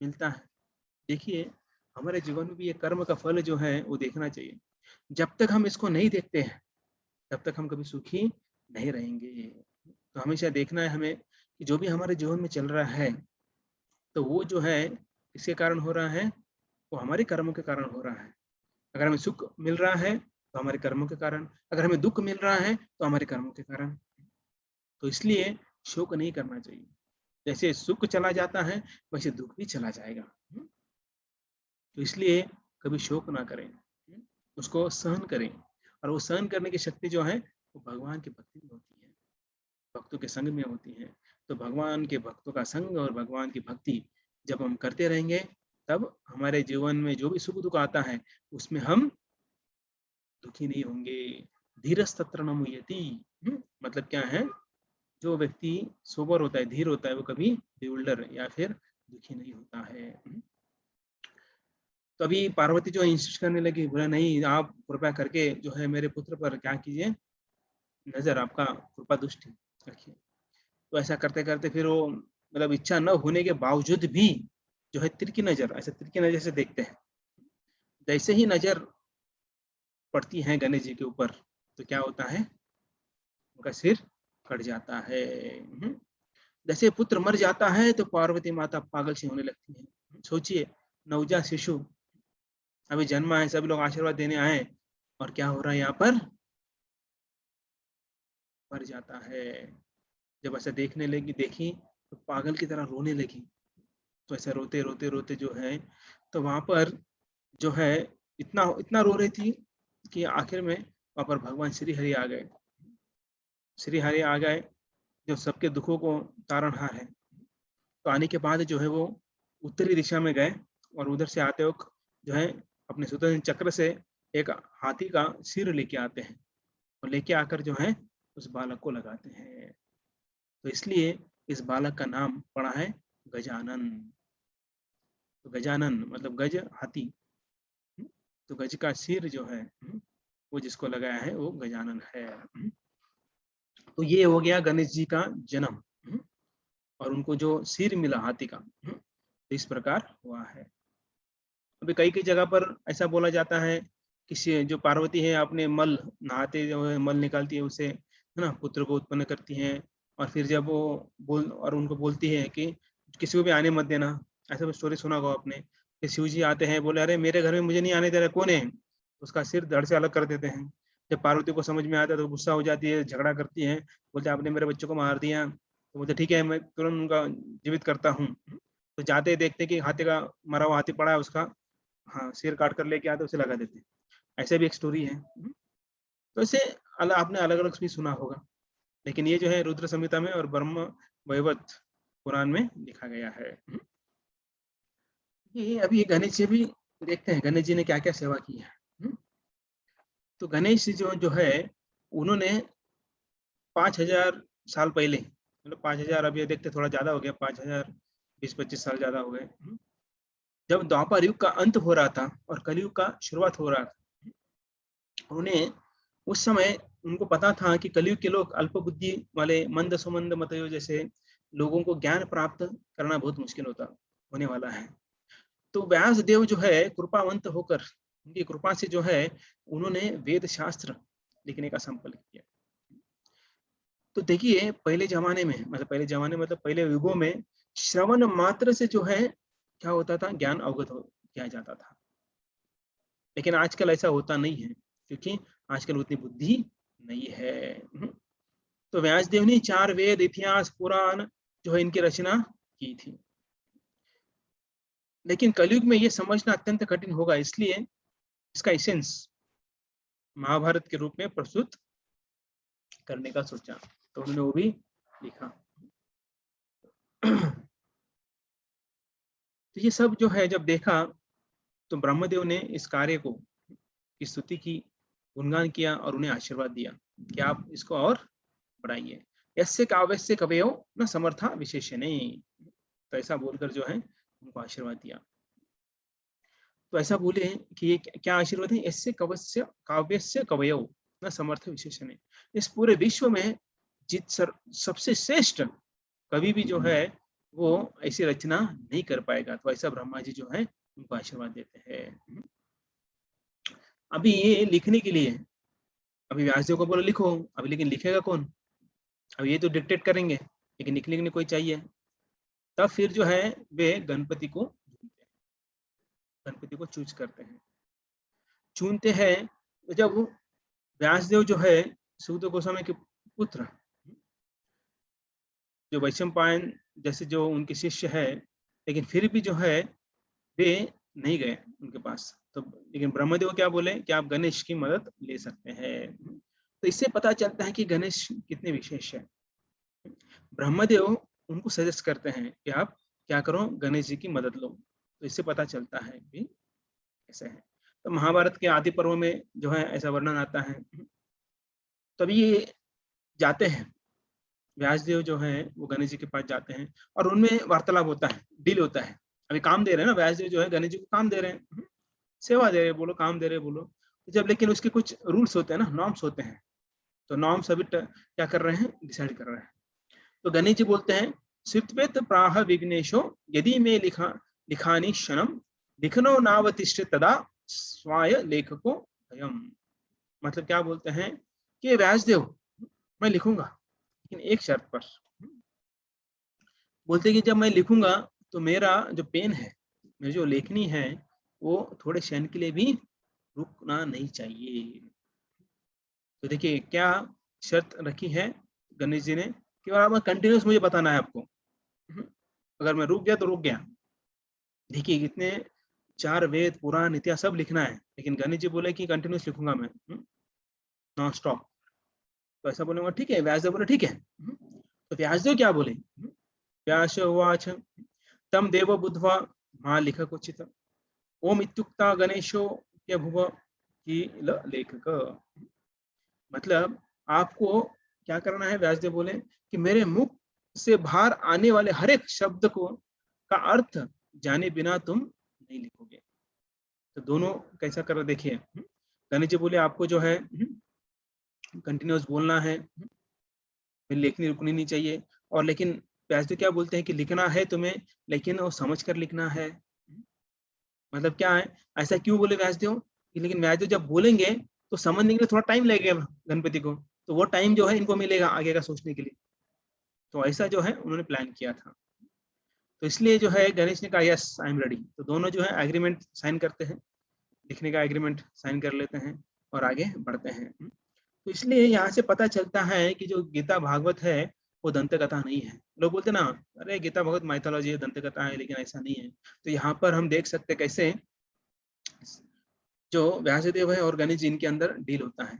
मिलता है। देखिए हमारे जीवन में भी ये कर्म का फल जो है वो देखना चाहिए। जब तक हम इसको नहीं देखते हैं तब तक हम कभी सुखी नहीं रहेंगे। तो हमेशा देखना है हमें कि जो भी हमारे जीवन में चल रहा है तो वो जो है किसके कारण हो रहा है, वो हमारे कर्मों के कारण हो रहा है। अगर हमें सुख मिल रहा है तो हमारे कर्मों के कारण, अगर हमें दुख मिल रहा है तो हमारे कर्मों के कारण। तो इसलिए शोक नहीं करना चाहिए, जैसे सुख चला जाता है वैसे दुख भी चला जाएगा। तो इसलिए कभी शोक ना करें, उसको सहन करें, और वो सहन करने की शक्ति जो है वो भगवान की भक्ति में होती है, भक्तों के संग में होती है। तो भगवान के भक्तों का संग और भगवान की भक्ति जब हम करते रहेंगे तब हमारे जीवन में जो भी सुख दुख आता है उसमें हम दुखी नहीं होंगे। धीरस्तत्र न मुह्यति, मतलब क्या है, जो व्यक्ति सोबर होता है, धीर होता है, वो कभी बेउल्डर या फिर दुखी नहीं होता है। तो अभी पार्वती जो इंसिस्ट करने लगी, बोला नहीं आप कृपया करके जो है मेरे पुत्र पर क्या कीजिए, नजर आपका कृपा दृष्टि रखिए। तो ऐसा करते करते फिर वो मतलब इच्छा न होने के बावजूद भी जो है तिरकी नजर, ऐसे तिरकी नजर से देखते हैं। जैसे ही नजर पड़ती है गणेश जी के ऊपर तो क्या होता है, उनका सिर कट जाता है। जैसे पुत्र मर जाता है तो पार्वती माता पागल सी होने लगती है। सोचिए, नवजात शिशु अभी जन्मा है, सभी लोग आशीर्वाद देने आए और क्या हो रहा है यहाँ पर, मर जाता है। जब ऐसा देखने लगी, देखी तो पागल की तरह रोने लगी। तो ऐसा रोते रोते रोते जो है, तो वहां पर जो है इतना इतना रो रही थी कि आखिर में वहां पर भगवान श्री हरि आ गए। श्री हरि आ गए जो सबके दुखों को तारणहार है। तो आने के बाद जो है वो उत्तरी दिशा में गए और उधर से आते वक्त जो है अपने सुदर्शन चक्र से एक हाथी का सिर लेके आते हैं और लेके आकर जो है उस बालक को लगाते हैं। तो इसलिए इस बालक का नाम पड़ा है गजानन। तो गजानन मतलब गज हाथी, तो गज का सिर जो है वो जिसको लगाया है वो गजानन है। तो ये हो गया गणेश जी का जन्म और उनको जो सिर मिला हाथी का, तो इस प्रकार हुआ है। अभी कई कई जगह पर ऐसा बोला जाता है कि जो पार्वती है अपने मल नहाते जो है मल निकालती है, उसे है ना पुत्र को उत्पन्न करती है। और फिर जब वो बोल और उनको बोलती है कि किसी को भी आने मत देना। ऐसा स्टोरी सुना होगा आपने कि शिव जी आते हैं, बोले अरे मेरे घर में मुझे नहीं आने दे रहा, कौन है? उसका सिर धड़ से अलग कर देते हैं। जब पार्वती को समझ में आता है तो गुस्सा हो जाती है, झगड़ा करती है, बोलते आपने मेरे बच्चों को मार दिया। तो बोलते ठीक है मैं तुरंत उनका जीवित करता हूँ। तो जाते ही देखते कि हाथी का मरा हुआ हाथी पड़ा है, उसका हाँ सिर काट कर लेके आते उसे लगा देते। ऐसे भी एक स्टोरी है। तो ऐसे आपने अलग अलग भी सुना होगा, लेकिन ये जो है रुद्र संहिता में और ब्रह्म वैवर्त पुराण में लिखा गया है। ये अभी गणेश जी भी देखते हैं गणेश जी ने क्या क्या सेवा की है। तो गणेश जी जो है उन्होंने 5000 साल पहले, मतलब 5000, अब ये देखते थोड़ा ज्यादा हो गया, 5000 20-25 साल ज्यादा हो गए। जब द्वापर युग का अंत हो रहा था और कलयुग का शुरुआत हो रहा था, उन्हें उस समय उनको पता था कि कलयुग के लोग अल्प बुद्धि वाले मंद सुमंद मतयो जैसे लोगों को ज्ञान प्राप्त करना बहुत मुश्किल होने वाला है। तो व्यास देव जो है कृपावंत होकर उनकी कृपा से जो है उन्होंने वेद शास्त्र लिखने का संकल्प किया। तो देखिए पहले जमाने में, मतलब पहले जमाने मतलब पहले युगों में श्रवण मात्र से जो है क्या होता था, ज्ञान अवगत किया जाता था। लेकिन आजकल ऐसा होता नहीं है क्योंकि आजकल उतनी बुद्धि नहीं है। तो व्यासदेव ने 4 वेद, इतिहास, पुराण जो है इनकी रचना की थी। लेकिन कलयुग में ये समझना अत्यंत कठिन होगा, इसलिए इसका एसेंस महाभारत के रूप में प्रस्तुत करने का सोचा, तो उन्होंने वो भी लिखा। तो ये सब जो है जब देखा तो ब्रह्मदेव ने इस कार्य को की स्तुति की, गुणगान किया और उन्हें आशीर्वाद दिया कि आप इसको और बढ़ाइए। यस्य काव्यस्य कवयो न समर्था विशेषणे। तो ऐसा बोलकर जो है उनको आशीर्वाद दिया। तो ऐसा बोले कि ये क्या आशीर्वाद है, यस्य कवस्य काव्यस्य कवयो न समर्थ विशेषणे। इस पूरे विश्व में सबसे श्रेष्ठ कवि भी जो है वो ऐसी रचना नहीं कर पाएगा। तो ऐसा ब्रह्मा जी जो है उनको आशीर्वाद देते हैं। अभी ये लिखने के लिए अभी व्यासदेव को बोलो लिखो, अभी लेकिन लिखेगा कौन? अब ये तो डिक्टेट करेंगे, लेकिन लिखने के लिए कोई चाहिए। तब फिर जो है वे गणपति को चूज करते हैं, चुनते हैं। तो जब व्यासदेव जो है सूत गोस्वामी के पुत्र जो वैशंपायन जैसे जो उनके शिष्य है, लेकिन फिर भी जो है वे नहीं गए उनके पास। तो लेकिन ब्रह्मदेव क्या बोले कि आप गणेश की मदद ले सकते हैं। तो इससे पता चलता है कि गणेश कितने विशेष है। ब्रह्मदेव उनको सजेस्ट करते हैं कि आप क्या करो, गणेश जी की मदद लो। तो इससे पता चलता है कि ऐसे है। तो महाभारत के आदि पर्व में जो है ऐसा वर्णन आता है। तभी ये जाते हैं, व्यासदेव जो है वो गणेश जी के पास जाते हैं और उनमें वार्तालाप होता है, डील होता है। अभी काम दे रहे हैं ना, व्यासदेव जो है गणेश जी को काम दे रहे हैं, सेवा दे रहे हैं बोलो, काम दे रहे हैं बोलो। जब लेकिन उसके कुछ रूल्स होते हैं ना, नॉर्म्स होते हैं, तो नॉर्म्स अभी क्या कर रहे हैं, डिसाइड कर रहे हैं। तो गणेश जी बोलते हैं सित्वेत प्राह विघ्नेशो यदि में लिखानी क्षणम लिखनो नावतिष्ठ तदा स्वाय लेखको अयम। मतलब क्या बोलते हैं कि व्यासदेव मैं लिखूंगा, लेकिन एक शर्त पर। बोलते कि जब मैं लिखूंगा तो मेरा जो पेन है, मेरी जो लेखनी है, वो थोड़े क्षण के लिए भी रुकना नहीं चाहिए। तो देखिए क्या शर्त रखी है गणेश जी ने कि आप कंटिन्यूस मुझे बताना है आपको। अगर मैं रुक गया तो रुक गया। देखिए इतने 4 वेद, पुराण, इतिहास सब लिखना है, लेकिन गणेश जी बोले कि कंटिन्यूस लिखूंगा मैं, नॉन स्टॉप। तो ऐसा बोलूंगा ठीक है, व्यासदेव बोले ठीक है। तो व्यासदेव क्या बोले? व्यास उवाच तम देव बुद्ध्वा मा लिख क्वचित् ओम इत्युक्ता गणेशो यभुव कील लेखक। मतलब आपको क्या करना है, व्यासदेव बोले कि मेरे मुख से बाहर आने वाले हर एक शब्द को का अर्थ जाने बिना तुम नहीं लिखोगे। तो दोनों कैसा कर देखिए। गणेश जी बोले आपको जो है कंटिन्यूस बोलना है, लेखनी रुकनी नहीं चाहिए। और लेकिन व्यासदेव क्या बोलते हैं कि लिखना है तुम्हें, लेकिन वो समझ कर लिखना है। मतलब क्या है, ऐसा क्यों बोले व्यासदेव? लेकिन व्यासदेव जब बोलेंगे तो समझने के लिए थोड़ा टाइम लगेगा गणपति को, तो वो टाइम जो है इनको मिलेगा आगे का सोचने के लिए। तो ऐसा जो है उन्होंने प्लान किया था। तो इसलिए जो है गणेश ने कहा यस आई एम रेडी। तो दोनों जो है एग्रीमेंट साइन करते हैं, लिखने का एग्रीमेंट साइन कर लेते हैं और आगे बढ़ते हैं। तो इसलिए यहाँ से पता चलता है कि जो गीता भागवत है वो दंत कथा नहीं है। लोग बोलते ना अरे गीता भागवत माइथोलॉजी है, दंत कथा है, लेकिन ऐसा नहीं है। तो यहाँ पर हम देख सकते कैसे जो व्यासदेव है और गणेश जी इनके अंदर डील होता है।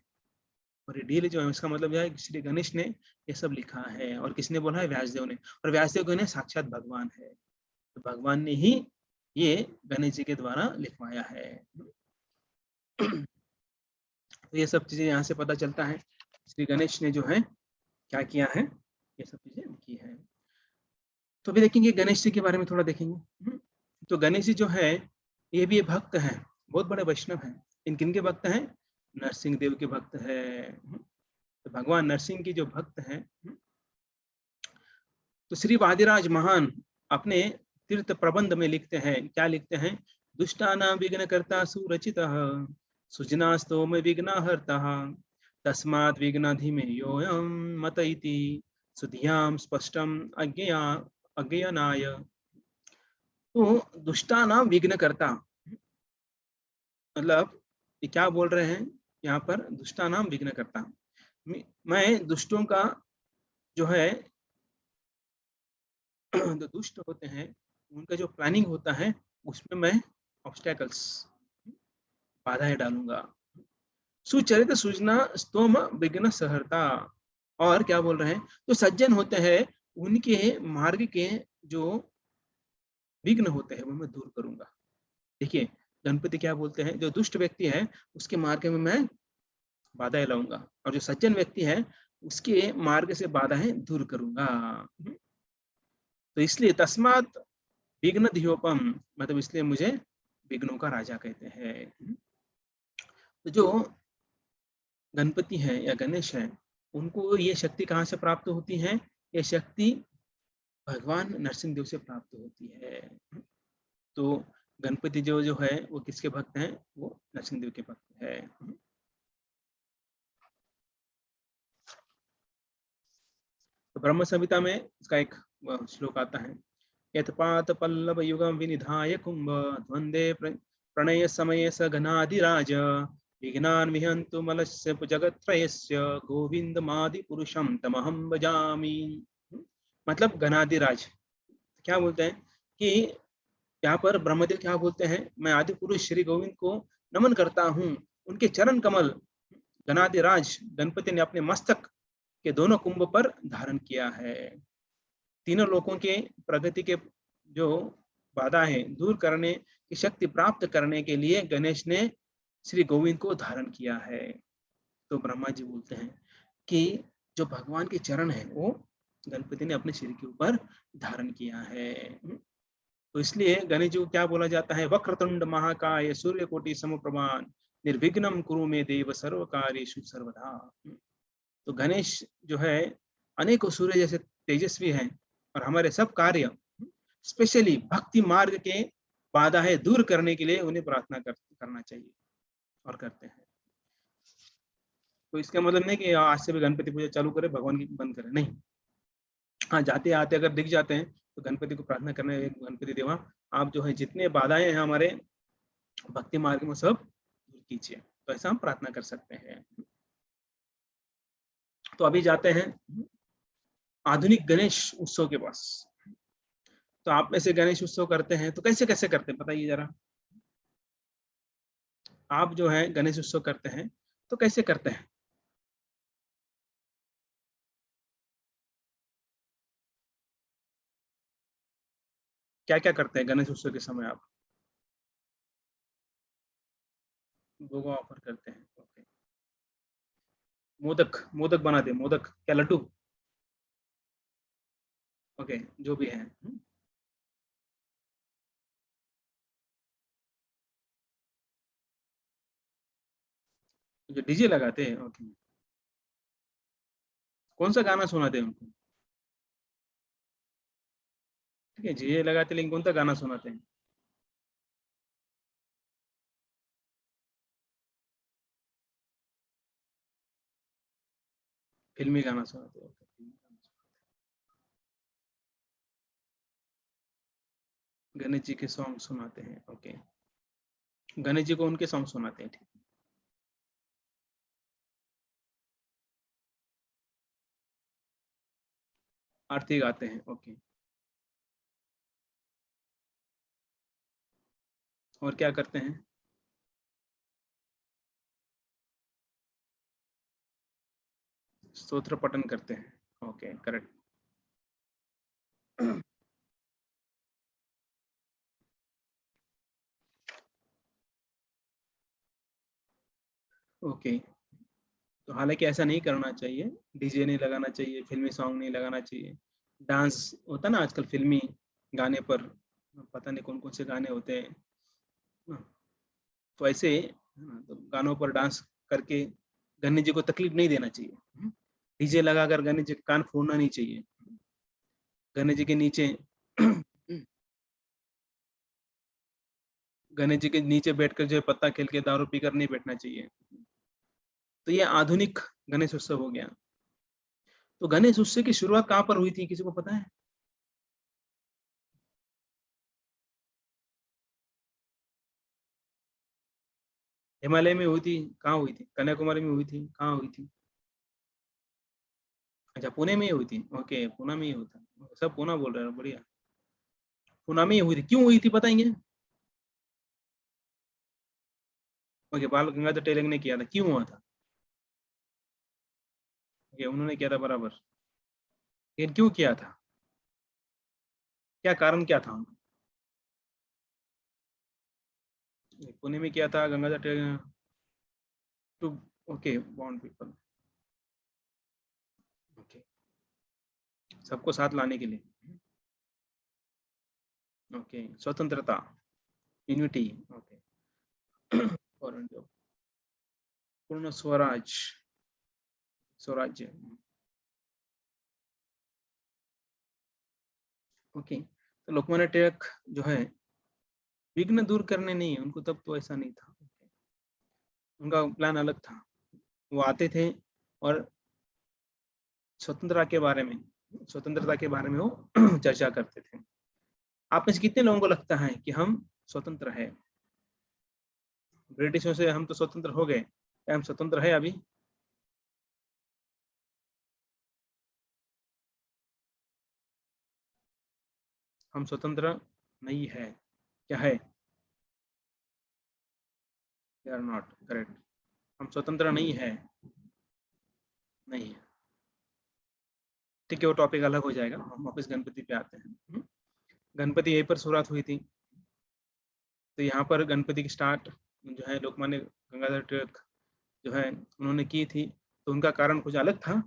और ये डील जो है इसका मतलब यह है कि श्री गणेश ने ये सब लिखा है, और किसने बोला है? व्यासदेव ने। और व्यासदेव को साक्षात भगवान है, तो भगवान ने ही ये गणेश जी के द्वारा लिखवाया है। तो ये सब चीजें यहाँ से पता चलता है श्री गणेश ने जो है क्या किया है, ये सब चीजें की है। तो अभी देखेंगे गणेश जी के बारे में थोड़ा देखेंगे। तो गणेश जी जो है ये भी भक्त हैं, बहुत बड़े वैष्णव हैं। इन किन के भक्त हैं? नरसिंह देव के भक्त है। तो भगवान नरसिंह की जो भक्त हैं। तो श्री वादिराज महान अपने तीर्थ प्रबंध में लिखते हैं, क्या लिखते हैं? दुष्टानां विघ्नकर्ता सुरचितः सुजनास्तोम विघ्नहर्ता तस्मात् विघ्नाधिमेयोऽयं मत इति सुधियां स्पष्टम अज्ञानाय। तो दुष्टानां विघ्नकर्ता मतलब ये क्या बोल रहे हैं यहाँ पर? दुष्टानां विघ्नकर्ता, मैं दुष्टों का जो है जो दुष्ट होते हैं उनका जो प्लानिंग होता है उसमें मैं ऑब्स्टेकल्स, बाधाएं डालूंगा। सुचरित सुजना स्तोम विघ्न सहरता। और क्या बोल रहे हैं? जो सज्जन होते हैं उनके मार्ग के जो विघ्न होते हैं वो मैं दूर करूंगा। देखिए गणपति क्या बोलते हैं? जो दुष्ट व्यक्ति है उसके मार्ग में मैं बाधाएं लाऊंगा, और जो सज्जन व्यक्ति है उसके मार्ग से बाधाएं दूर करूंगा। तो इसलिए तस्मात विघ्न धियोपम, मतलब इसलिए मुझे विघ्नों का राजा कहते हैं। तो जो गणपति है या गणेश है उनको ये शक्ति कहाँ से प्राप्त होती है? ये शक्ति भगवान नरसिंह देव से प्राप्त होती है। तो गणपति जो जो है वो किसके भक्त हैं? वो नरसिंह देव के भक्त है। तो ब्रह्म संहिता में इसका एक श्लोक आता है, यत्पात पल्लव युगम विनिधाय कुंभ द्वंदे प्रणय समय स घनाधिराज विघ्नान् विहन्तु मलस्य जगत्त्रयस्य गोविंदमादि पुरुषम तमहं भजामि। मतलब घनाधिराज क्या बोलते हैं कि यहाँ पर ब्रह्मदेव क्या बोलते हैं? मैं आदि पुरुष श्री गोविंद को नमन करता हूँ। उनके चरण कमल गणाधिराज गणपति ने अपने मस्तक के दोनों कुंभ पर धारण किया है। तीनों लोकों के प्रगति के जो बाधा है दूर करने की शक्ति प्राप्त करने के लिए गणेश ने श्री गोविंद को धारण किया है। तो ब्रह्मा जी बोलते हैं कि जो भगवान के चरण है वो गणपति ने अपने सिर के ऊपर धारण किया है। तो इसलिए गणेश जी को क्या बोला जाता है? वक्रतुंड महाकाय सूर्यकोटि समप्रभा निर्विघ्नं कुरु मे देव सर्व कार्येषु सर्वदा। तो गणेश जो है अनेकों सूर्य जैसे तेजस्वी हैं, और हमारे सब कार्य स्पेशली भक्ति मार्ग के बाधाएं दूर करने के लिए उन्हें प्रार्थना करना चाहिए, और करते हैं। तो इसका मतलब नहीं कि आज से भी गणपति पूजा चालू करें, भगवान की बंद करें, नहीं। हाँ, जाते आते अगर दिख जाते हैं तो गणपति को प्रार्थना करने, गणपति देवा आप जो है जितने बाधाएं हैं हमारे भक्ति मार्ग में सब दूर कीजिए, तो ऐसा हम प्रार्थना कर सकते हैं। तो अभी जाते हैं आधुनिक गणेश उत्सव के पास। तो आप में से गणेश उत्सव करते हैं तो कैसे कैसे करते हैं बताइए जरा। आप जो है गणेश उत्सव करते हैं तो कैसे करते हैं? क्या क्या करते हैं गणेश उत्सव के समय आप? भोग ऑफर करते हैं, ओके। मोदक, मोदक बनाते हैं, मोदक क्या लड्डू? ओके, जो भी है। जो डीजे लगाते हैं, ओके। कौन सा गाना सुनाते हैं उनको? ठीक है, डीजे लगाते हैं, लेकिन कौन सा गाना सुनाते हैं? फिल्मी गाना सुनाते हैं, ओके। गणेश जी के सॉन्ग सुनाते हैं, ओके। गणेश जी को उनके सॉन्ग सुनाते हैं, ठीक। आरती गाते हैं, ओके। और क्या करते हैं? स्तोत्र पठन करते हैं, ओके, करेक्ट। ओके। तो हालांकि ऐसा नहीं करना चाहिए, डीजे नहीं लगाना चाहिए, फिल्मी सॉन्ग नहीं लगाना चाहिए। डांस होता ना आजकल फिल्मी गाने पर, पता नहीं कौन कौन से गाने होते हैं। तो ऐसे तो गानों पर डांस करके गणेश जी को तकलीफ नहीं देना चाहिए। डीजे लगाकर गणेश जी कान फोड़ना नहीं चाहिए। गणेश जी के नीचे गणेश जी के नीचे बैठकर जो है पत्ता खेल के दारू पीकर नहीं बैठना चाहिए। तो ये आधुनिक गणेश उत्सव हो गया। तो गणेश उत्सव की शुरुआत कहाँ पर हुई थी, किसी को पता है? हिमालय में हुई थी? कहाँ हुई थी? कन्याकुमारी में हुई थी? कहाँ हुई थी? अच्छा, पुणे में ही हुई थी, ओके, पुणे में ही होता। सब पुणे बोल रहे हैं, बढ़िया। पुणे में ही हुई थी, क्यों हुई थी बताएंगे? ओके, बाल गंगाधर तिलक ने किया था, क्यों हुआ था? ओके, उन्होंने किया था बराबर, लेकिन क्यों किया था? क्या कारण क्या था उनका? पुणे में किया था Gangadhar Tilak too, okay, bond people, okay, सबको साथ लाने के लिए, ओके, स्वतंत्रता, यूनिटी, ओके। और जो पूर्ण स्वराज, स्वराज्य, ओके। तो लोकमान्य तिलक जो है विघ्न दूर करने नहीं है, उनको तब तो ऐसा नहीं था। उनका प्लान अलग था। वो आते थे और स्वतंत्रता के बारे में, स्वतंत्रता के बारे में वो चर्चा करते थे। आप में से कितने लोगों को लगता है कि हम स्वतंत्र है? ब्रिटिशों से हम तो स्वतंत्र हो गए, क्या हम स्वतंत्र है अभी? हम स्वतंत्र नहीं है, क्या है? We are not, correct. हम स्वतंत्र नहीं है, नहीं है। ठीक है, वो टॉपिक अलग हो जाएगा, हम वापस गणपति पे आते हैं। गणपति यहीं पर शुरुआत हुई थी। तो यहाँ पर गणपति की स्टार्ट जो है लोकमान्य गंगाधर तिलक जो है उन्होंने की थी। तो उनका कारण कुछ अलग था,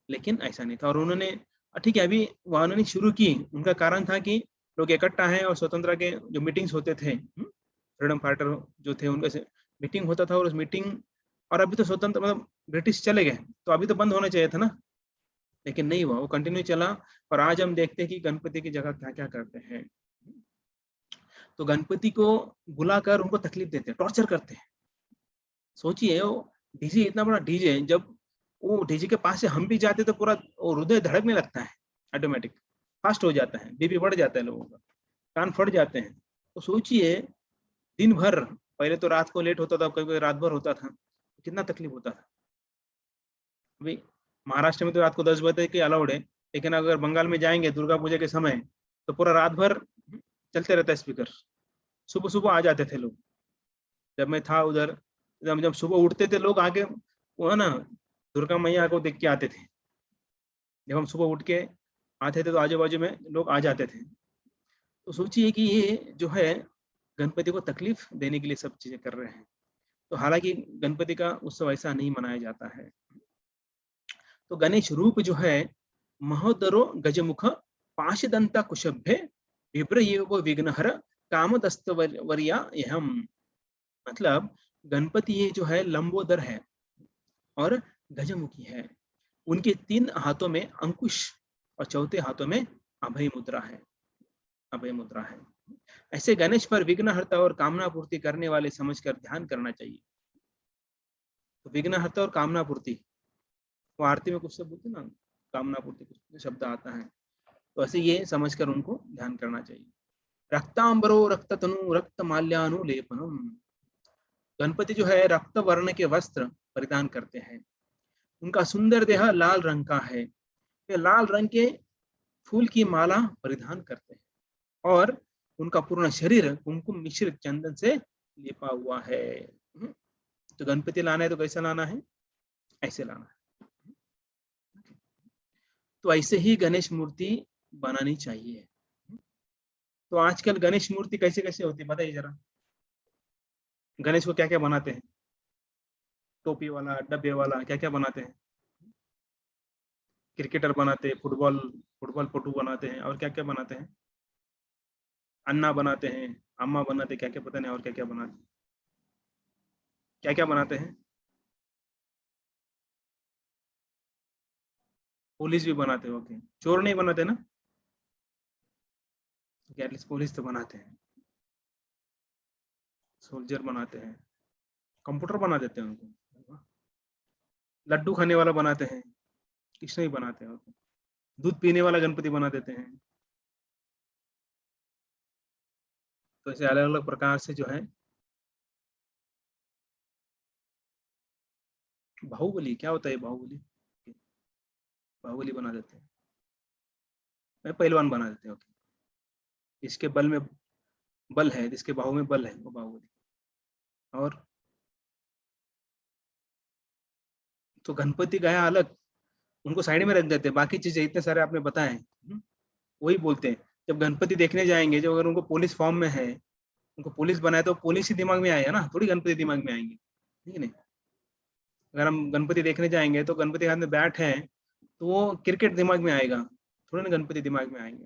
लेकिन ऐसा नहीं था। और उन्होंने ठीक है, अभी वहाँ उन्होंने शुरू की, उनका कारण था कि लोग इकट्ठा हैं और स्वतंत्रता के जो मीटिंग्स होते थे, फ्रीडम फाइटर जो थे उनका से मीटिंग होता था, और उस मीटिंग, और अभी तो स्वतंत्र मतलब ब्रिटिश चले गए, तो अभी तो बंद होना चाहिए था ना, लेकिन नहीं हुआ, वो कंटिन्यू चला। और आज हम देखते हैं कि गणपति की जगह क्या क्या करते हैं। तो गणपति को बुलाकर उनको तकलीफ देते हैं, टॉर्चर करते हैं। सोचिए, वो डीजे, इतना बड़ा डीजे, जब वो डीजे के पास से हम भी जाते तो पूरा वो हृदय धड़कने लगता है, ऑटोमेटिक फास्ट हो जाता है, बीपी बढ़ जाता है लोगों का, कान फट जाते हैं। तो सोचिए, दिन भर, पहले तो रात को लेट होता था, कभी कभी रात भर होता था, कितना तकलीफ होता था। अभी महाराष्ट्र में तो रात को 10 बजे तक अलाउड है, लेकिन अगर बंगाल में जाएंगे दुर्गा पूजा के समय, तो पूरा रात भर चलते रहता है स्पीकर। सुबह सुबह आ जाते थे लोग, जब मैं था उधर, जब जब सुबह उठते थे लोग आके, वो है ना, दुर्गा मैया को देख के आते थे। जब हम सुबह उठ के आते थे तो आजू बाजू में लोग आ जाते थे। तो सोचिए कि ये जो है गणपति को तकलीफ देने के लिए सब चीजें कर रहे हैं। तो हालांकि गणपति का उत्सव ऐसा नहीं मनाया जाता है। तो गणेश रूप जो है, महोदरो गजमुख पाशदंता कुशभ्य विभ्रयोग विघ्नहर कामदस्तवर्या यहम। मतलब गणपति ये जो है लंबोदर है और गजमुखी है। उनके 3 हाथों में अंकुश और चौथे हाथों में अभय मुद्रा है, अभय मुद्रा है। ऐसे गणेश पर विघ्नहर्ता और कामना पूर्ति करने वाले समझकर ध्यान करना चाहिए। तो विघ्नहर्ता और कामना पूर्ति, वो आरती में कुछ शब्द बोलते ना, कामना पूर्ति कुछ शब्द आता है, तो ऐसे ये समझकर उनको ध्यान करना चाहिए। रक्तांबरो रक्त तनु रक्त माल्यानुलेपनम। गणपति जो है रक्त वर्ण के वस्त्र परिधान करते हैं। उनका सुंदर देह लाल रंग का है। वे लाल रंग के फूल की माला परिधान करते हैं और उनका पूर्ण शरीर कुमकुम मिश्रित चंदन से लिपा हुआ है। तो गणपति लाना है तो कैसा लाना है? ऐसे लाना है। तो ऐसे ही गणेश मूर्ति बनानी चाहिए। तो आजकल गणेश मूर्ति कैसे कैसे होती है बताइए जरा। गणेश को क्या क्या बनाते हैं? टोपी वाला, डब्बे वाला, क्या क्या बनाते हैं? क्रिकेटर बनाते हैं, फुटबॉल फुटबॉल पटू बनाते हैं, और क्या क्या बनाते हैं? अन्ना बनाते हैं, अम्मा बनाते हैं, क्या क्या पता नहीं और क्या क्या बनाते हैं, क्या क्या बनाते हैं? पुलिस भी बनाते हैं, ओके। चोर नहीं बनाते ना? एटलीस्ट पुलिस तो बनाते हैं। सोल्जर बनाते हैं, कंप्यूटर बना देते हैं उनको। लड्डू खाने वाला बनाते हैं, कृष्ण ही बनाते हैं। दूध पीने वाला गणपति बना देते हैं। तो ऐसे अलग अलग प्रकार से जो है। बाहुबली क्या होता है? बाहुबली, बाहुबली बना देते हैं, मैं पहलवान बना देते हैं, ओके। इसके बल में बल है, जिसके बाहु में बल है, वो बाहुबली। और तो गणपति गया अलग, उनको साइड में रख देते हैं, बाकी चीजें इतने सारे आपने बताए, वही बोलते हैं। जब गणपति देखने जाएंगे, जब अगर उनको पुलिस फॉर्म में है, उनको पुलिस बनाए, तो पुलिस ही दिमाग में आएगा ना, थोड़ी गणपति दिमाग में आएंगे, ठीक है नहीं? अगर हम गणपति देखने जाएंगे तो गणपति के हाथ में बैट है, तो वो क्रिकेट दिमाग में आएगा, थोड़ा ना गणपति दिमाग में आएंगे।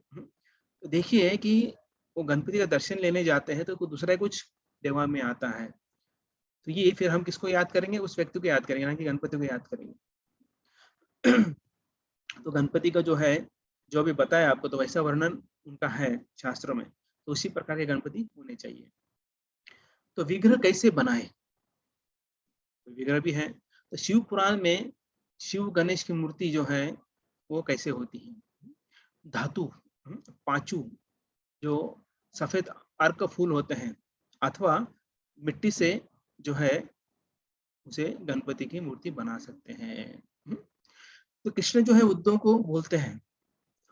तो देखिए कि वो गणपति का दर्शन लेने जाते हैं तो कुछ दूसरा कुछ दिमाग में आता है। तो ये फिर हम किसको याद करेंगे? उस व्यक्ति को याद करेंगे, ना कि गणपति को याद करेंगे। तो गणपति का जो है, जो अभी बताया आपको, तो वैसा वर्णन उनका है शास्त्रों में, तो उसी प्रकार के गणपति होने चाहिए। तो विग्रह कैसे बनाए? तो विग्रह भी है। तो शिव पुराण में शिव गणेश की मूर्ति जो है वो कैसे होती है? धातु, पांचू, जो सफेद अर्क फूल होते हैं, अथवा मिट्टी से जो है उसे गणपति की मूर्ति बना सकते हैं। तो कृष्ण जो है उद्धव को बोलते हैं,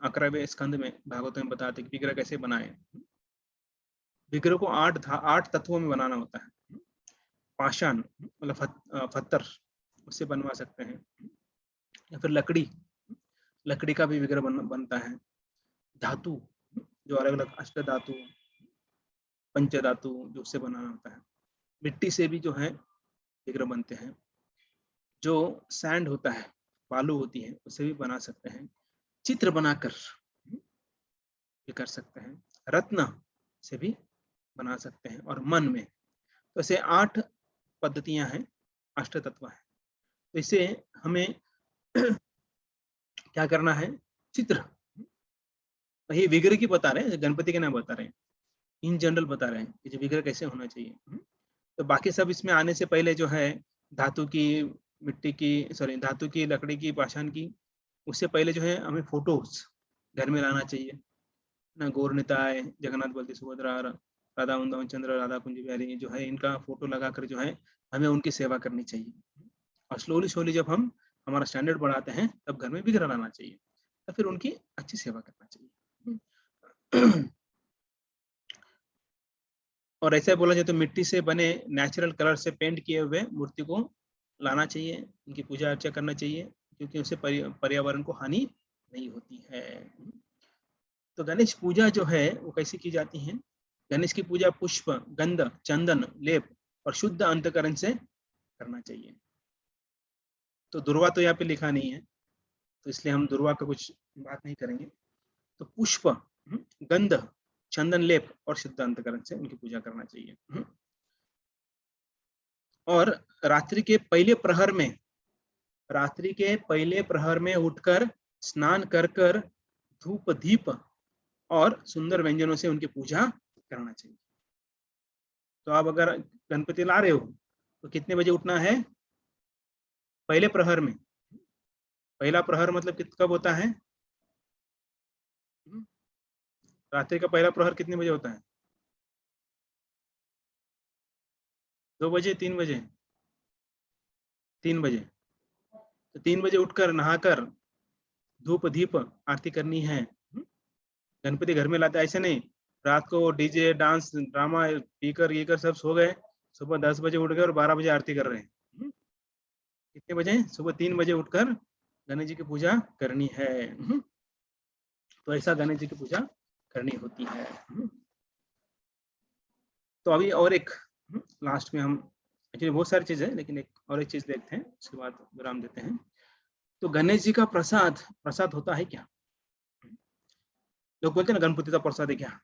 11वें स्कंद में भागवत में बताते हैं कि विग्रह कैसे बनाए। विग्रह को 8 तत्वों में बनाना होता है। पाषाण मतलब पत्थर, उससे बनवा सकते हैं, या फिर लकड़ी, लकड़ी का भी विग्रह बनता है। धातु, जो अलग अलग अष्ट धातु, पंच धातु, जो उससे बनाना होता है। मिट्टी से भी जो है विग्रह बनते हैं। जो सैंड होता है, बालू होती है, उससे भी बना सकते हैं। चित्र बनाकर भी कर सकते हैं। रत्न से भी बना सकते हैं, और मन में। तो ऐसे 8 पद्धतियां हैं, अष्ट तत्व है। तो इसे हमें क्या करना है? चित्र, ये विग्रह की बता रहे हैं, गणपति के नाम बता रहे हैं, इन जनरल बता रहे हैं कि विग्रह कैसे होना चाहिए। तो बाकी सब इसमें आने से पहले जो है धातु की, मिट्टी की, सॉरी धातु की, लकड़ी की, पाषाण की, उससे पहले जो है हमें फोटोज घर में लाना चाहिए ना। गौर निताय, जगन्नाथ बलदेव सुभद्रा, राधा वृंदावन चंद्र, राधा कुंज बिहारी जो है, इनका फोटो लगाकर जो है हमें उनकी सेवा करनी चाहिए। और स्लोली स्लोली जब हम हमारा स्टैंडर्ड बढ़ाते हैं तब घर में विग्रह लाना चाहिए, तो फिर उनकी अच्छी सेवा करना चाहिए। और ऐसा बोला जाए तो मिट्टी से बने नेचुरल कलर से पेंट किए हुए मूर्ति को लाना चाहिए, उनकी पूजा अर्चा करना चाहिए, क्योंकि उससे पर्यावरण को हानि नहीं होती है। तो गणेश पूजा जो है वो कैसे की जाती है? गणेश की पूजा पुष्प, गंध, चंदन, लेप और शुद्ध अंतकरण से करना चाहिए। तो दुर्वा तो यहाँ पे लिखा नहीं है, तो इसलिए हम दुर्वा का कुछ बात नहीं करेंगे। तो पुष्प, गंध, चंदन लेप और शुद्ध अंतकरण से उनकी पूजा करना चाहिए। और रात्रि के पहले प्रहर में उठकर स्नान कर कर धूप दीप और सुंदर व्यंजनों से उनकी पूजा करना चाहिए। तो आप अगर गणपति ला रहे हो तो कितने बजे उठना है? पहले प्रहर में। पहला प्रहर मतलब कब होता है? रात्रि का पहला प्रहर कितने बजे होता है? 2 बजे, 3 बजे? 3 बजे। तो 3 बजे उठकर नहाकर धूप दीप आरती करनी है। गणपति घर में लाते ऐसे नहीं, रात को डीजे डांस ड्रामा पीकर ये कर सब सो गए, सुबह 10 बजे उठ गए और 12 बजे आरती कर रहे हैं। कितने बजे? सुबह 3 बजे उठकर गणेश जी की पूजा करनी है। तो ऐसा गणेश जी की पूजा करनी होती है। तो अभी और एक लास्ट में हम, एक्चुअली बहुत सारी चीज है लेकिन एक चीज देखते हैं, उसके बाद विराम देते हैं। तो गणेश जी का प्रसाद होता है क्या? लोग बोलते हैं ना गणपति का प्रसाद है क्या?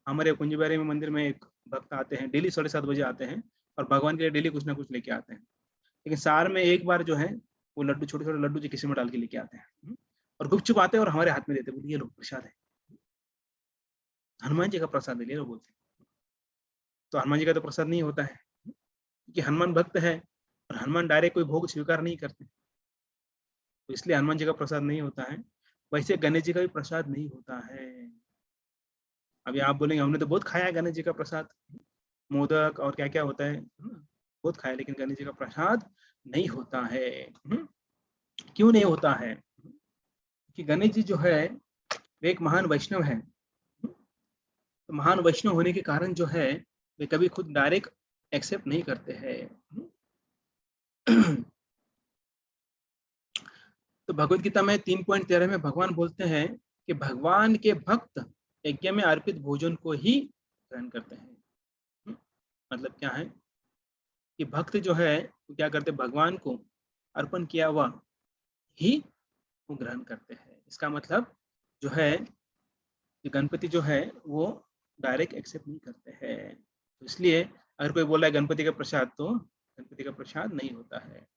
हमारे कुंज बिहारी में मंदिर में एक भक्त आते हैं, डेली 7:30 बजे आते हैं और भगवान के लिए डेली कुछ ना कुछ लेके आते हैं। लेकिन साल में एक बार जो है वो लड्डू, छोटे छोटे लड्डू जी किसी में डाल के लेके आते हैं और गुपचुप आते हैं और हमारे हाथ में देते हैं, बोलिए लो प्रसाद है, हनुमान जी का प्रसाद है, ले लो बोलते हैं। तो हनुमान जी का तो प्रसाद नहीं होता है, क्योंकि हनुमान भक्त है और हनुमान डायरेक्ट कोई भोग स्वीकार नहीं करते, तो इसलिए हनुमान जी का प्रसाद नहीं होता है। वैसे गणेश जी का भी प्रसाद नहीं होता है। अभी आप बोलेंगे हमने तो बहुत खाया है गणेश जी का प्रसाद, मोदक और क्या क्या होता है, बहुत खाया, लेकिन गणेश जी का प्रसाद नहीं होता है। क्यों नहीं होता है? कि गणेश जी जो है वे एक महान वैष्णव है। तो महान वैष्णव होने के कारण जो है वे कभी खुद डायरेक्ट एक्सेप्ट नहीं करते हैं। तो भगवत गीता में 3.13 में भगवान बोलते हैं कि भगवान के भक्त यज्ञ में अर्पित भोजन को ही ग्रहण करते हैं। मतलब क्या है कि भक्त जो है वो क्या करते, भगवान को अर्पण किया हुआ ही वो ग्रहण करते हैं। इसका मतलब जो है कि गणपति जो है वो डायरेक्ट एक्सेप्ट नहीं करते हैं। तो इसलिए अगर कोई बोला है गणपति का प्रसाद, तो गणपति का प्रसाद नहीं होता है।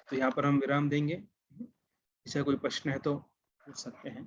तो यहाँ पर हम विराम देंगे। इससे कोई प्रश्न है तो पूछ सकते हैं।